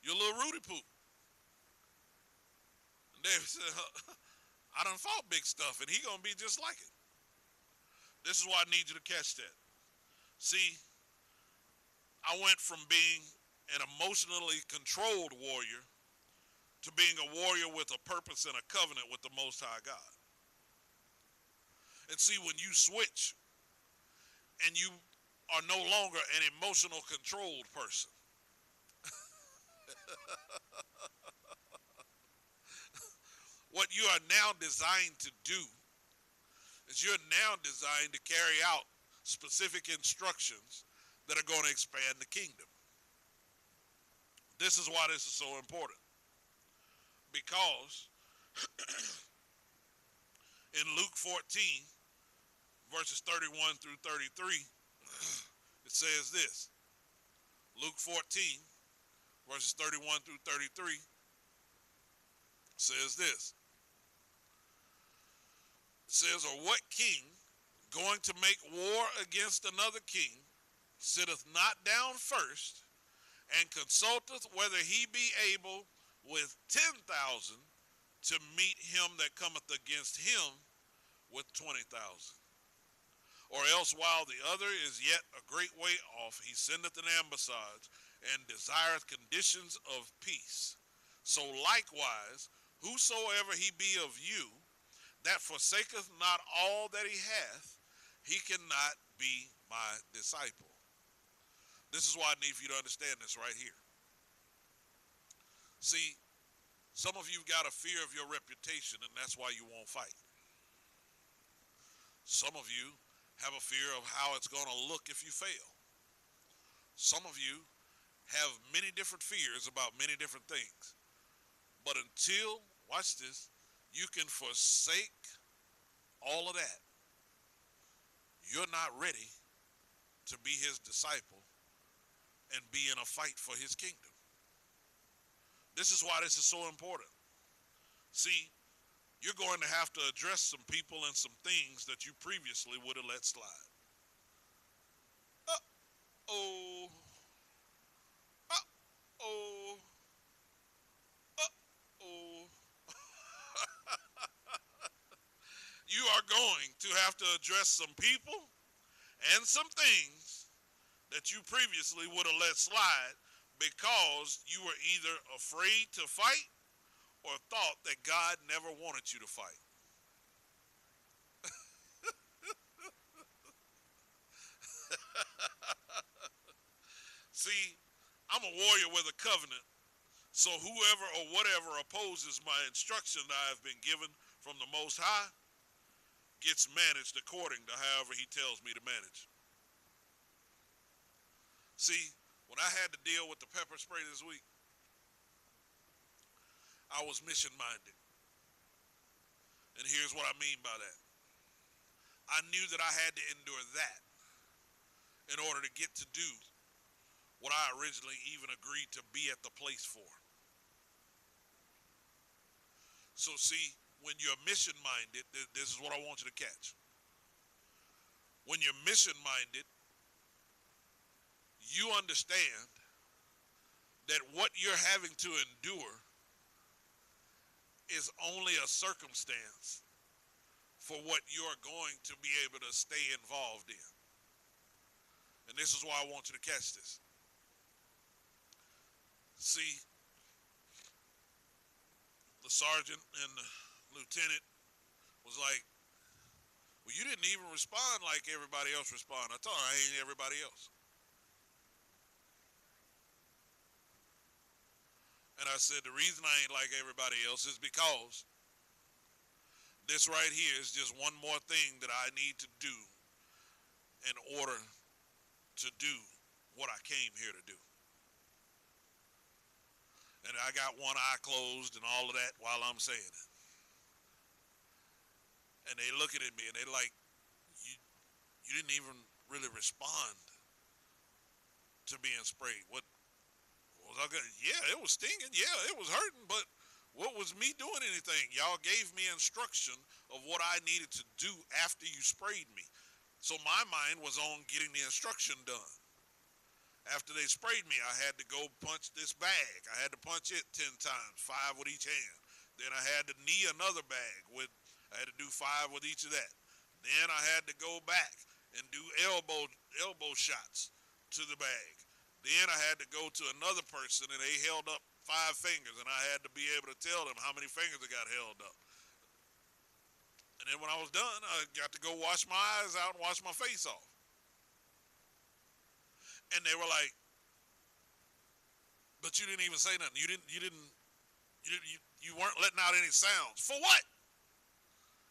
You're a little Rudy poop. And David said, I done fought big stuff, and he going to be just like it. This is why I need you to catch that. See, I went from being an emotionally controlled warrior to being a warrior with a purpose and a covenant with the Most High God. And see, when you switch and you are no longer an emotional controlled person, what you are now designed to do is you're now designed to carry out specific instructions that are going to expand the kingdom. This is why this is so important. Because in Luke 14, verses 31 through 33, it says this. Luke 14, verses 31 through 33, says this. It says, or what king going to make war against another king sitteth not down first and consulteth whether he be able with 10,000 to meet him that cometh against him with 20,000? Or else while the other is yet a great way off, he sendeth an ambassage and desireth conditions of peace. So likewise, whosoever he be of you, that forsaketh not all that he hath, he cannot be my disciple. This is why I need for you to understand this right here. See, some of you got a fear of your reputation, and that's why you won't fight. Some of you have a fear of how it's going to look if you fail. Some of you have many different fears about many different things. But until, watch this, you can forsake all of that, you're not ready to be his disciple and be in a fight for his kingdom. This is why this is so important. See, you're going to have to address some people and some things that you previously would have let slide. Uh-oh. Uh-oh. Uh-oh. You are going to have to address some people and some things that you previously would have let slide because you were either afraid to fight or thought that God never wanted you to fight. See, I'm a warrior with a covenant, so whoever or whatever opposes my instruction that I have been given from the Most High gets managed according to however he tells me to manage. See, when I had to deal with the pepper spray this week, I was mission-minded. And here's what I mean by that. I knew that I had to endure that in order to get to do what I originally even agreed to be at the place for. So see, when you're mission-minded, this is what I want you to catch. When you're mission-minded, you understand that what you're having to endure is only a circumstance for what you're going to be able to stay involved in. And this is why I want you to catch this. See, the sergeant and the lieutenant was like, well, you didn't even respond like everybody else responded. I told her I ain't everybody else. And I said, the reason I ain't like everybody else is because this right here is just one more thing that I need to do in order to do what I came here to do. And I got one eye closed and all of that while I'm saying it. And they looking at me and they like, you didn't even really respond to being sprayed. What was I gonna? Yeah, it was stinging. Yeah, it was hurting. But what was me doing anything? Y'all gave me instruction of what I needed to do after you sprayed me. So my mind was on getting the instruction done. After they sprayed me, I had to go punch this bag. I had to punch it 10 times, 5 with each hand. Then I had to knee another bag I had to do 5 with each of that. Then I had to go back and do elbow shots to the bag. Then I had to go to another person and they held up 5 fingers and I had to be able to tell them how many fingers they got held up. And then when I was done, I got to go wash my eyes out and wash my face off. And they were like, "But you didn't even say nothing. You weren't letting out any sounds. For what?"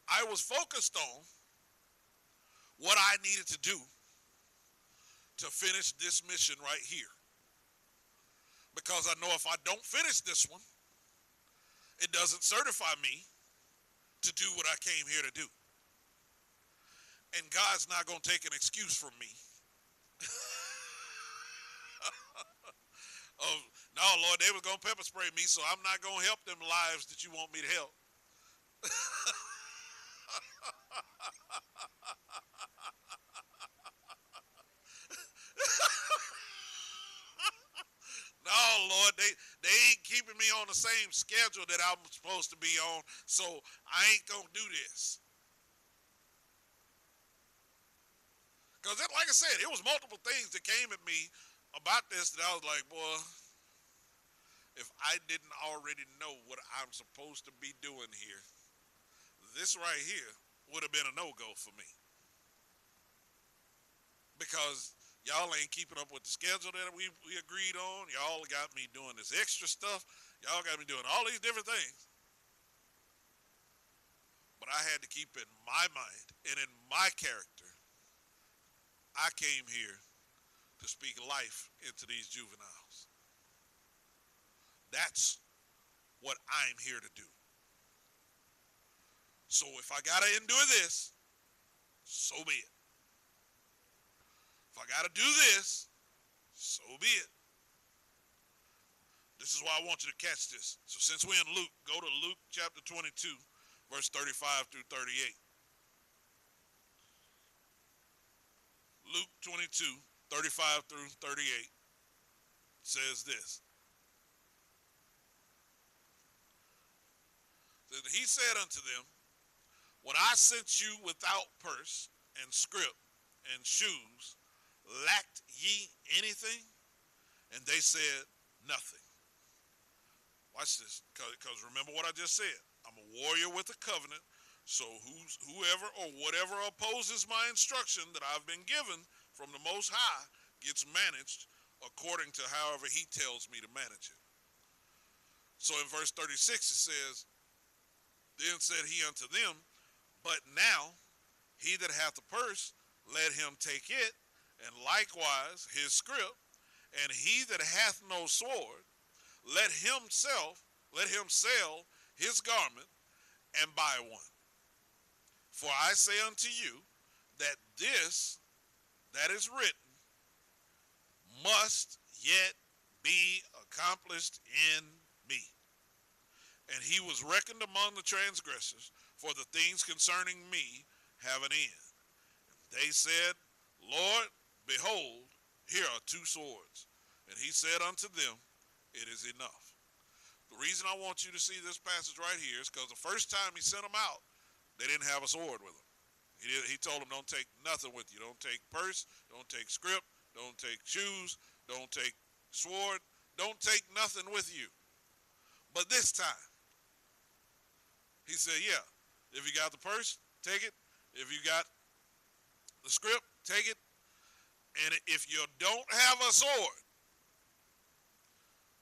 I was focused on what I needed to do to finish this mission right here. Because I know if I don't finish this one, it doesn't certify me to do what I came here to do. And God's not going to take an excuse from me. Oh, no, Lord, they was going to pepper spray me, so I'm not going to help them lives that you want me to help. No, Lord, they ain't keeping me on the same schedule that I'm supposed to be on, so I ain't going to do this. Because like I said, it was multiple things that came at me about this that I was like, boy, if I didn't already know what I'm supposed to be doing here, this right here would have been a no-go for me. Because y'all ain't keeping up with the schedule that we agreed on. Y'all got me doing this extra stuff. Y'all got me doing all these different things. But I had to keep in my mind and in my character, I came here to speak life into these juveniles. That's what I'm here to do. So if I got to endure this, so be it. If I got to do this, so be it. This is why I want you to catch this. So since we're in Luke, go to Luke chapter 22, verse 35 through 38. Luke 22, 35 through 38 says this. He said unto them, when I sent you without purse and scrip and shoes, lacked ye anything? And they said, nothing. Watch this, because remember what I just said. I'm a warrior with a covenant, so whoever or whatever opposes my instruction that I've been given from the Most High gets managed according to however he tells me to manage it. So in verse 36 it says, then said he unto them, but now he that hath a purse, let him take it, and likewise his scrip, and he that hath no sword, let him sell his garment and buy one. For I say unto you that this that is written must yet be accomplished in me. And he was reckoned among the transgressors, for the things concerning me have an end. They said, Lord, behold, here are 2 swords. And he said unto them, it is enough. The reason I want you to see this passage right here is because the first time he sent them out, they didn't have a sword with them. He told them, don't take nothing with you. Don't take purse, don't take scrip, don't take shoes, don't take sword, don't take nothing with you. But this time, he said, yeah, if you got the purse, take it. If you got the scrip, take it. And if you don't have a sword,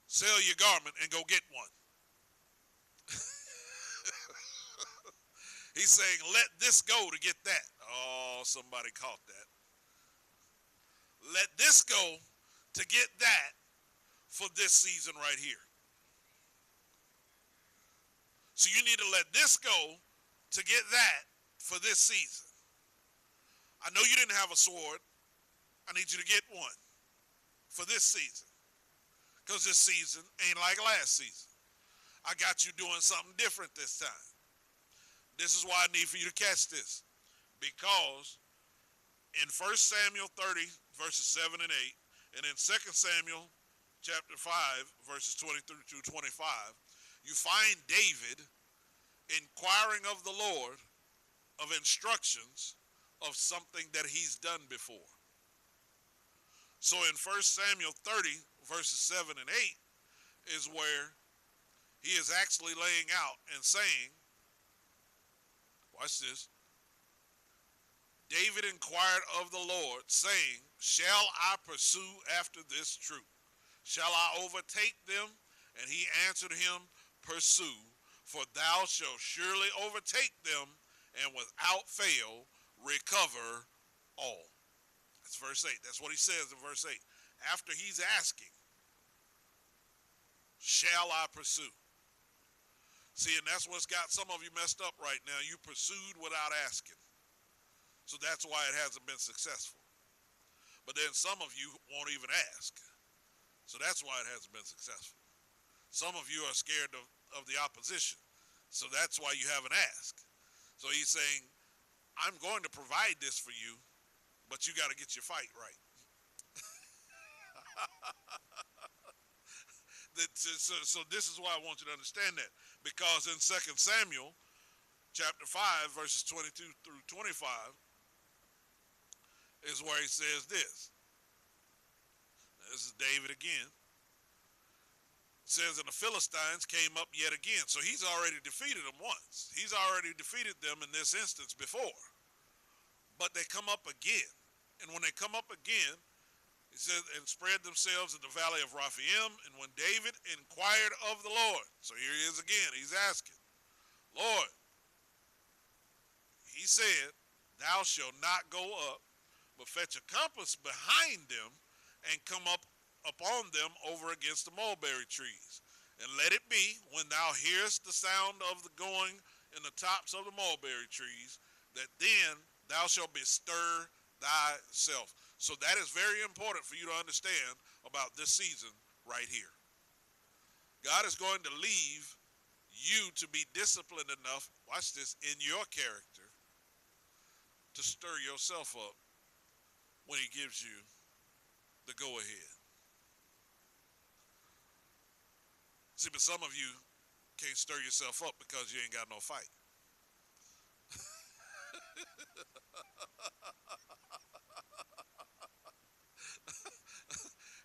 sell your garment and go get one. He's saying, let this go to get that. Oh, somebody caught that. Let this go to get that for this season right here. So you need to let this go to get that for this season. I know you didn't have a sword. I need you to get one for this season. Because this season ain't like last season. I got you doing something different this time. This is why I need for you to catch this. Because in 1 Samuel 30, verses 7 and 8, and in 2 Samuel chapter 5, verses 23 through 25, you find David inquiring of the Lord of instructions of something that he's done before. So in 1 Samuel 30, verses 7 and 8, is where he is actually laying out and saying, watch this, David inquired of the Lord, saying, shall I pursue after this troop? Shall I overtake them? And he answered him, pursue, for thou shalt surely overtake them, and without fail recover all. That's verse 8. That's what he says in verse 8. After he's asking, shall I pursue? See, and that's what's got some of you messed up right now. You pursued without asking. So that's why it hasn't been successful. But then some of you won't even ask. So that's why it hasn't been successful. Some of you are scared of the opposition. So that's why you haven't asked. So he's saying, I'm going to provide this for you, but you got to get your fight right. So this is why I want you to understand that. Because in 2 Samuel chapter 5, verses 22 through 25, is where he says this. This is David again. It says, and the Philistines came up yet again. So he's already defeated them once. He's already defeated them in this instance before. But they come up again. And when they come up again, he says, and spread themselves in the valley of Rephaim. And when David inquired of the Lord, so here he is again, he's asking, Lord, he said, thou shalt not go up, but fetch a compass behind them, and come up upon them over against the mulberry trees. And let it be, when thou hearest the sound of the going in the tops of the mulberry trees, that then thou shalt bestir thyself. So that is very important for you to understand about this season right here. God is going to leave you to be disciplined enough, watch this, in your character to stir yourself up when he gives you the go-ahead. See, but some of you can't stir yourself up because you ain't got no fight.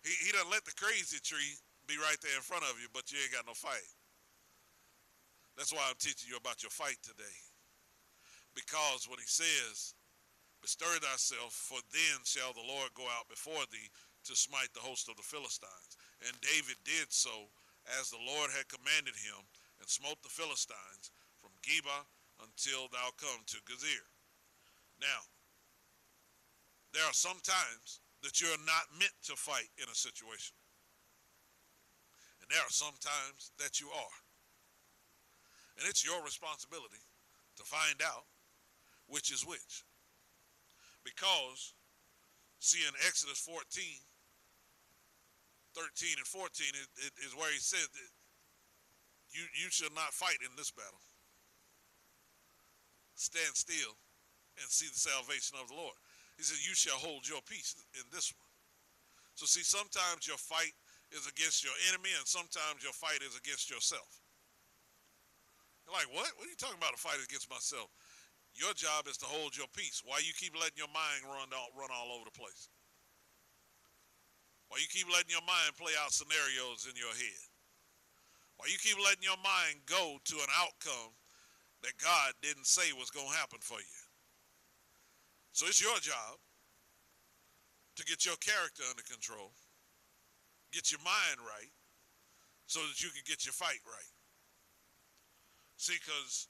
He done let the crazy tree be right there in front of you, but you ain't got no fight. That's why I'm teaching you about your fight today. Because when he says, bestir thyself, for then shall the Lord go out before thee to smite the host of the Philistines. And David did so as the Lord had commanded him, and smote the Philistines from Geba until thou come to Gezer. Now, there are some times that you're not meant to fight in a situation. And there are some times that you are. And it's your responsibility to find out which is which. Because, see, in Exodus 14, 13 and 14 it is where he said that you shall not fight in this battle. Stand still and see the salvation of the Lord. He said, you shall hold your peace in this one. So see, sometimes your fight is against your enemy, and sometimes your fight is against yourself. You're like, what? What are you talking about, a fight against myself? Your job is to hold your peace. Why you keep letting your mind run all over the place? Why you keep letting your mind play out scenarios in your head? Why you keep letting your mind go to an outcome that God didn't say was going to happen for you? So it's your job to get your character under control, get your mind right, so that you can get your fight right. See, because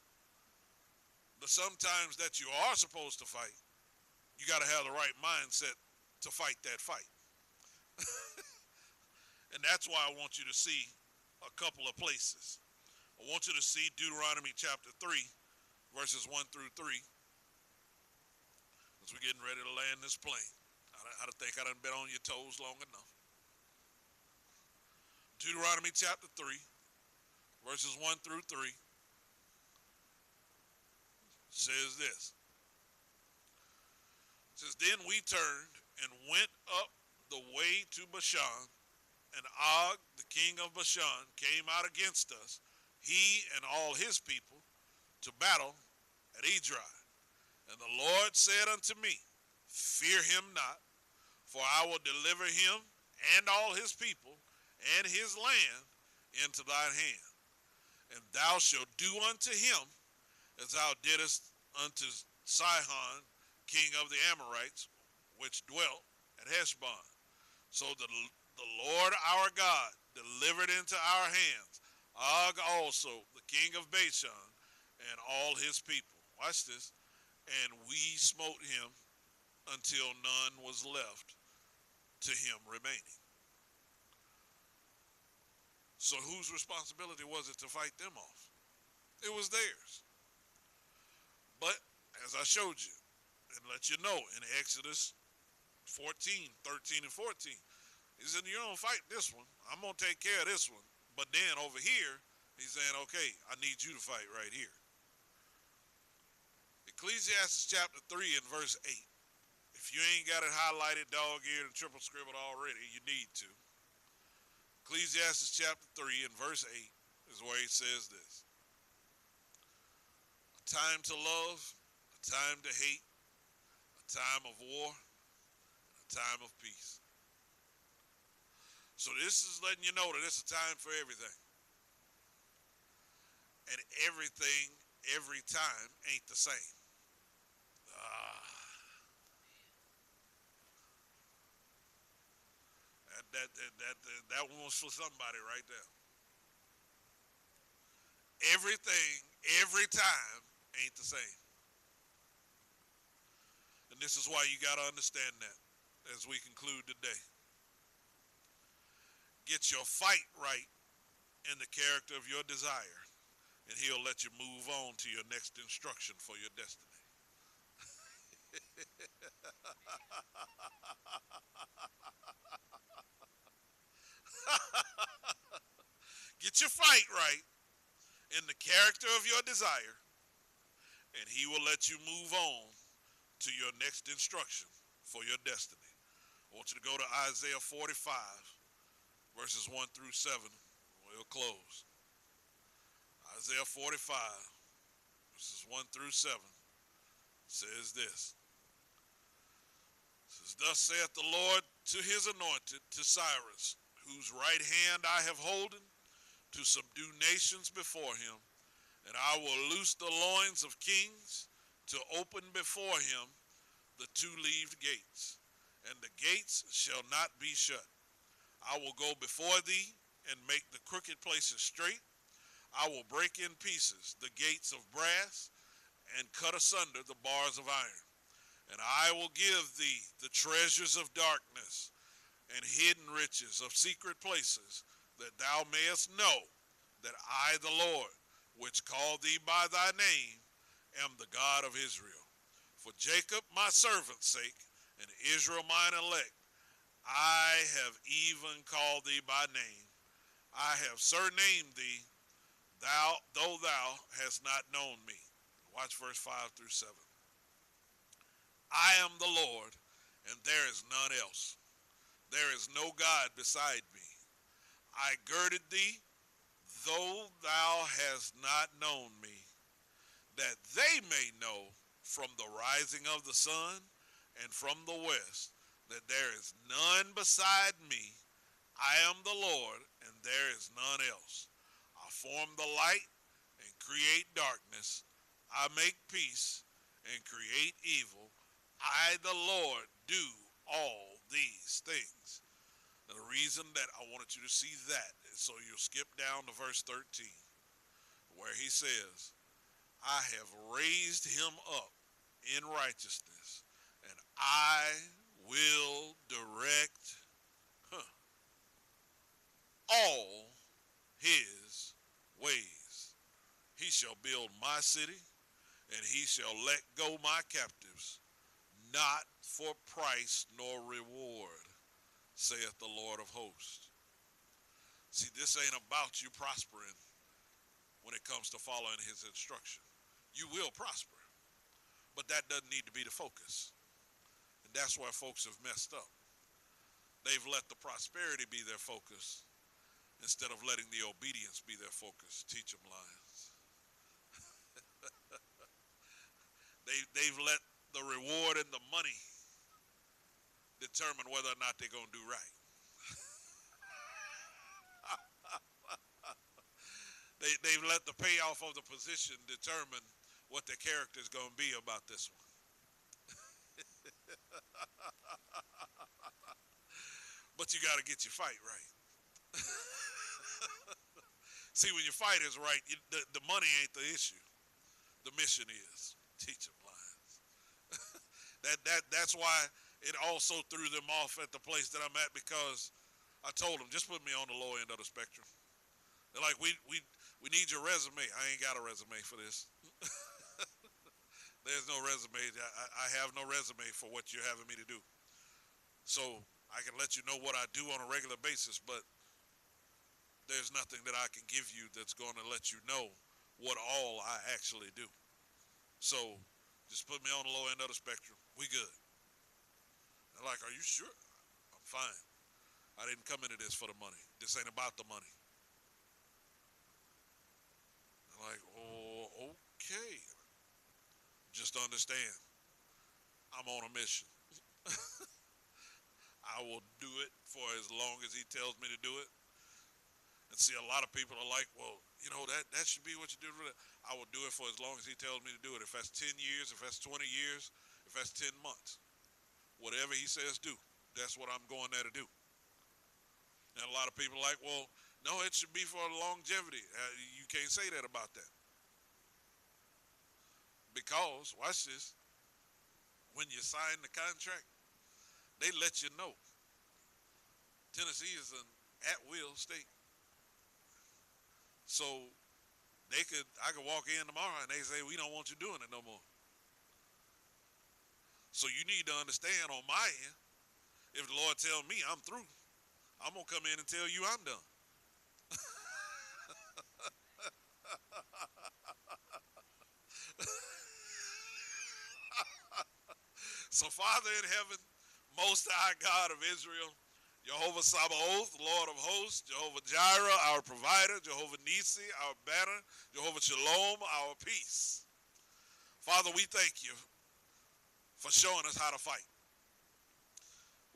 the sometimes that you are supposed to fight, you got to have the right mindset to fight that fight. And that's why I want you to see a couple of places. I want you to see Deuteronomy chapter 3, verses 1 through 3. As we're getting ready to land this plane. I think I done been on your toes long enough. Deuteronomy chapter 3, verses 1 through 3, says this. It says, then we turned and went up the way to Bashan, and Og, the king of Bashan, came out against us, he and all his people, to battle at Edrei. And the Lord said unto me, fear him not, for I will deliver him and all his people and his land into thine hand. And thou shalt do unto him as thou didst unto Sihon, king of the Amorites, which dwelt at Heshbon. So the Lord our God delivered into our hands Og also, the king of Bashan, and all his people. Watch this. And we smote him until none was left to him remaining. So whose responsibility was it to fight them off? It was theirs. But as I showed you and let you know in Exodus 14, 13 and 14, he said, you don't fight this one. I'm going to take care of this one. But then over here, he's saying, okay, I need you to fight right here. Ecclesiastes chapter 3 and verse 8. If you ain't got it highlighted, dog-eared, and triple scribbled already, you need to. Ecclesiastes chapter 3 and verse 8 is where he says this. A time to love, a time to hate, a time of war, and a time of peace. So this is letting you know that it's a time for everything. And everything, every time, ain't the same. That one was for somebody right there. Everything, every time, ain't the same. And this is why you got to understand that as we conclude today. Get your fight right in the character of your desire, and he'll let you move on to your next instruction for your destiny. Get your fight right in the character of your desire, and he will let you move on to your next instruction for your destiny. I want you to go to Isaiah 45, verses 1 through 7. We'll close. Isaiah 45, verses 1 through 7, says this. It says, thus saith the Lord to his anointed, to Cyrus, whose right hand I have holden, to subdue nations before him, and I will loose the loins of kings, to open before him the two-leaved gates, and the gates shall not be shut. I will go before thee, and make the crooked places straight. I will break in pieces the gates of brass, and cut asunder the bars of iron. And I will give thee the treasures of darkness, and hidden riches of secret places, that thou mayest know that I, the Lord, which called thee by thy name, am the God of Israel. For Jacob my servant's sake, and Israel mine elect, I have even called thee by name. I have surnamed thee, though thou hast not known me. Watch verse 5 through 7. I am the Lord, and there is none else. There is no God beside me. I girded thee, though thou hast not known me, that they may know from the rising of the sun and from the west that there is none beside me. I am the Lord, and there is none else. I form the light and create darkness. I make peace and create evil. I, the Lord, do all these things. Now, the reason that I wanted you to see that is so you'll skip down to verse 13, where he says, I have raised him up in righteousness, and I will direct all his ways. He shall build my city, and he shall let go my captives, not for price nor reward, saith the Lord of hosts. See, this ain't about you prospering when it comes to following his instruction. You will prosper, but that doesn't need to be the focus. And that's where folks have messed up. They've let the prosperity be their focus instead of letting the obedience be their focus. Teach them, lions. They've let the reward and the money determine whether or not they're going to do right. They've let the payoff of the position determine what their character is going to be about this one. But you got to get your fight right. See, when your fight is right, the money ain't the issue. The mission is. Teach them lines. That's why it also threw them off at the place that I'm at, because I told them, just put me on the low end of the spectrum. They're like, we need your resume. I ain't got a resume for this. There's no resume. I have no resume for what you're having me to do. So I can let you know what I do on a regular basis, but there's nothing that I can give you that's going to let you know what all I actually do. So just put me on the low end of the spectrum. We good. They're like, are you sure? I'm fine. I didn't come into this for the money. This ain't about the money. I'm like, oh, okay. Just understand, I'm on a mission. I will do it for as long as he tells me to do it. And see, a lot of people are like, well, you know, that should be what you do. I will do it for as long as he tells me to do it. If that's 10 years, if that's 20 years, if that's 10 months. Whatever he says do, that's what I'm going there to do. And a lot of people are like, well, no, it should be for longevity. You can't say that about that. Because, watch this, when you sign the contract, they let you know. Tennessee is an at-will state. So I could walk in tomorrow and they say, we don't want you doing it no more. So you need to understand, on my end, if the Lord tells me I'm through, I'm going to come in and tell you I'm done. So, Father in heaven, Most High God of Israel, Jehovah Sabaoth, Lord of hosts, Jehovah Jireh, our provider, Jehovah Nisi, our banner, Jehovah Shalom, our peace. Father, we thank you for showing us how to fight.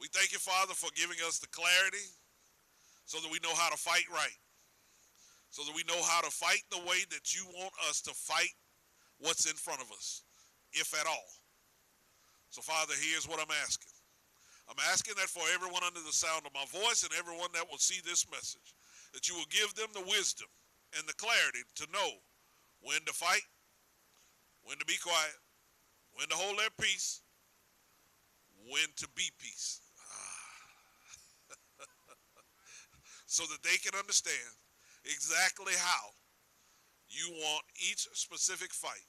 We thank you, Father, for giving us the clarity so that we know how to fight right, so that we know how to fight the way that you want us to fight what's in front of us, if at all. So, Father, here's what I'm asking. I'm asking that for everyone under the sound of my voice and everyone that will see this message, that you will give them the wisdom and the clarity to know when to fight, when to be quiet, when to hold their peace, when to be peace. So that they can understand exactly how you want each specific fight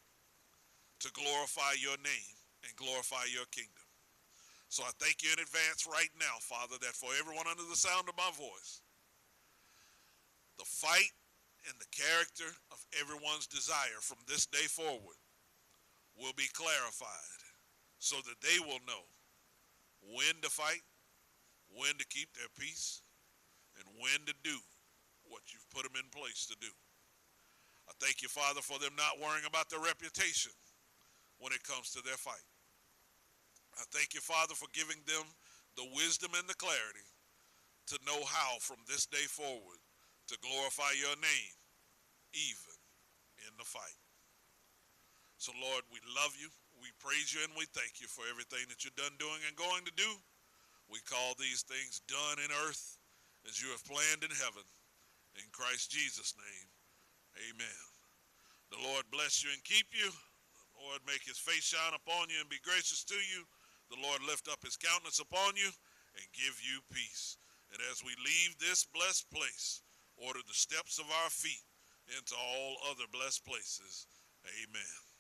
to glorify your name and glorify your kingdom. So I thank you in advance right now, Father, that for everyone under the sound of my voice, the fight and the character of everyone's desire from this day forward will be clarified so that they will know when to fight, when to keep their peace, and when to do what you've put them in place to do. I thank you, Father, for them not worrying about their reputation when it comes to their fight. I thank you, Father, for giving them the wisdom and the clarity to know how from this day forward to glorify your name, even in the fight. So, Lord, we love you, we praise you, and we thank you for everything that you're done doing and going to do. We call these things done in earth as you have planned in heaven. In Christ Jesus' name, amen. The Lord bless you and keep you. The Lord make his face shine upon you and be gracious to you. The Lord lift up his countenance upon you and give you peace. And as we leave this blessed place, order the steps of our feet into all other blessed places. Amen.